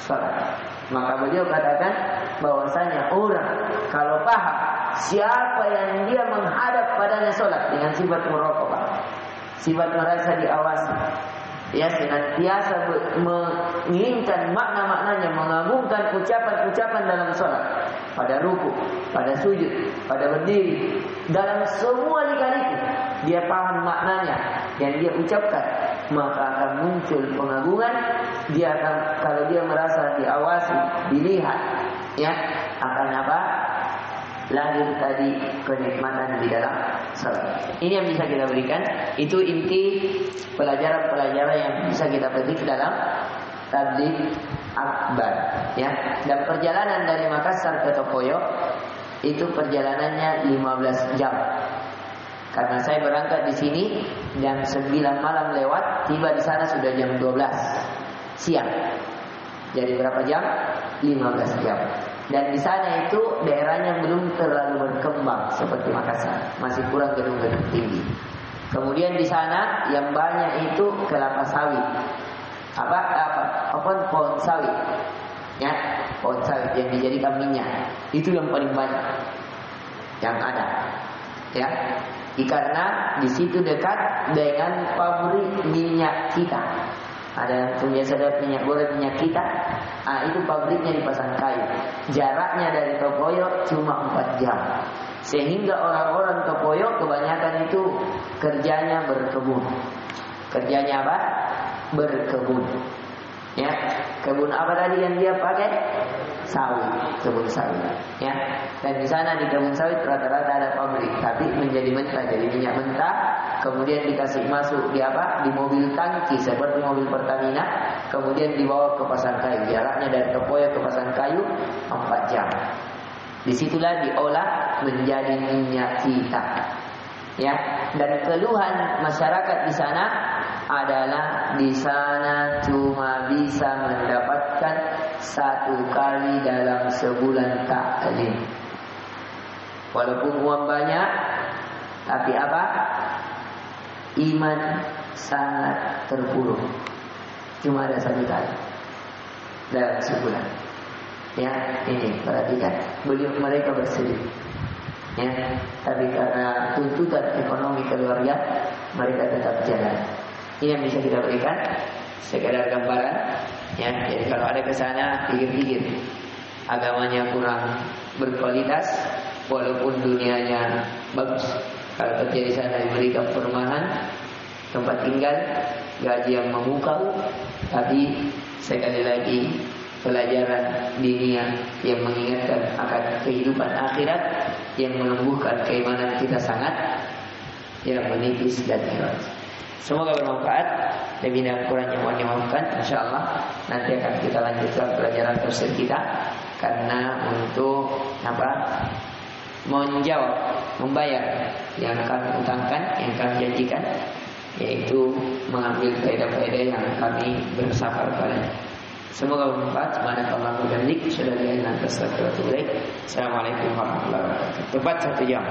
salat. Maka beliau katakan bahwasanya orang kalau paham siapa yang dia menghadap padanya salat dengan sifat muraqabah, sifat merasa diawasi, ya, senantiasa menginginkan makna-maknanya, mengagungkan ucapan-ucapan dalam salat, pada ruku, pada sujud, pada berdiri, dalam semua lika-liku dia paham maknanya yang dia ucapkan, maka akan muncul pengagungan. Dia akan, kalau dia merasa diawasi, dilihat, ya, akan apa? Lahir tadi kenikmatan di dalam salat. Ini yang bisa kita berikan. Itu inti pelajaran-pelajaran yang bisa kita petik dalam tabligh akbar. Ya. Dan perjalanan dari Makassar ke Tokoyo itu perjalanannya 15 jam. Karena saya berangkat di sini jam 9 malam lewat, tiba di sana sudah jam 12 siang. Jadi berapa jam? 15 jam. Dan di sana itu daerahnya belum terlalu berkembang seperti Makassar, masih kurang gedung-gedung tinggi. Kemudian di sana yang banyak itu kelapa sawit, pohon sawit, ya, pohon sawit yang dijadikan minyak, itu yang paling banyak yang ada, ya. Karena di situ dekat dengan pabrik minyak kita. Ada yang punya sedap minyak goreng minyak kita, itu pabriknya di Pasangkayu. Jaraknya dari Tokoyo cuma 4 jam. Sehingga orang-orang Tokoyo kebanyakan itu kerjanya berkebun. Kerjanya apa? Berkebun. Ya, kebun apa tadi yang dia pakai? Sawit, kebun sawit. Ya, dan di sana di kebun sawit rata-rata ada pabrik, tapi menjadi mentah, jadi minyak mentah. Kemudian dikasih masuk di apa? Di mobil tangki seperti mobil Pertamina. Kemudian dibawa ke Pasangkayu. Jaraknya dari Tokoyo ke Pasangkayu 4 jam. Disitulah diolah menjadi minyak kita. Ya, dan keluhan masyarakat di sana adalah di sana cuma bisa mendapatkan 1 kali dalam sebulan taklim. Walaupun uang banyak, tapi apa? Iman sangat terpuruk. Cuma ada 1 kali dalam sebulan. Ya, ini perhatikan. Mereka bersedih. Ya, tapi karena tuntutan ekonomi keluarga, mereka tetap jalan. Ini yang bisa kita berikan sekedar gambaran. Ya, jadi kalau ada ke sana pikir-pikir, agamanya kurang berkualitas, walaupun dunianya bagus. Kalau kerja di sana diberikan perumahan, tempat tinggal, gaji yang memukau, tapi sekali lagi pelajaran dunia yang mengingatkan akan kehidupan akhirat, yang menumbuhkan keimanan kita sangat menipis dan ikhlas. Semoga bermanfaat. Lebih dan kurangnya mohon dimaafkan. InsyaAllah nanti akan kita lanjutkan pelajaran tafsir kita, karena untuk menjawab, membayar yang kami utangkan, yang kami janjikan, yaitu mengambil faedah-faedah yang kami bersafar padanya. Semoga bermanfaat. Subhanakallahumma wa bihamdika, asyhadu an la ilaha illa anta, astaghfiruka wa atubu ilaik. Assalamualaikum warahmatullahi wabarakatuh. Tepat 1 jam.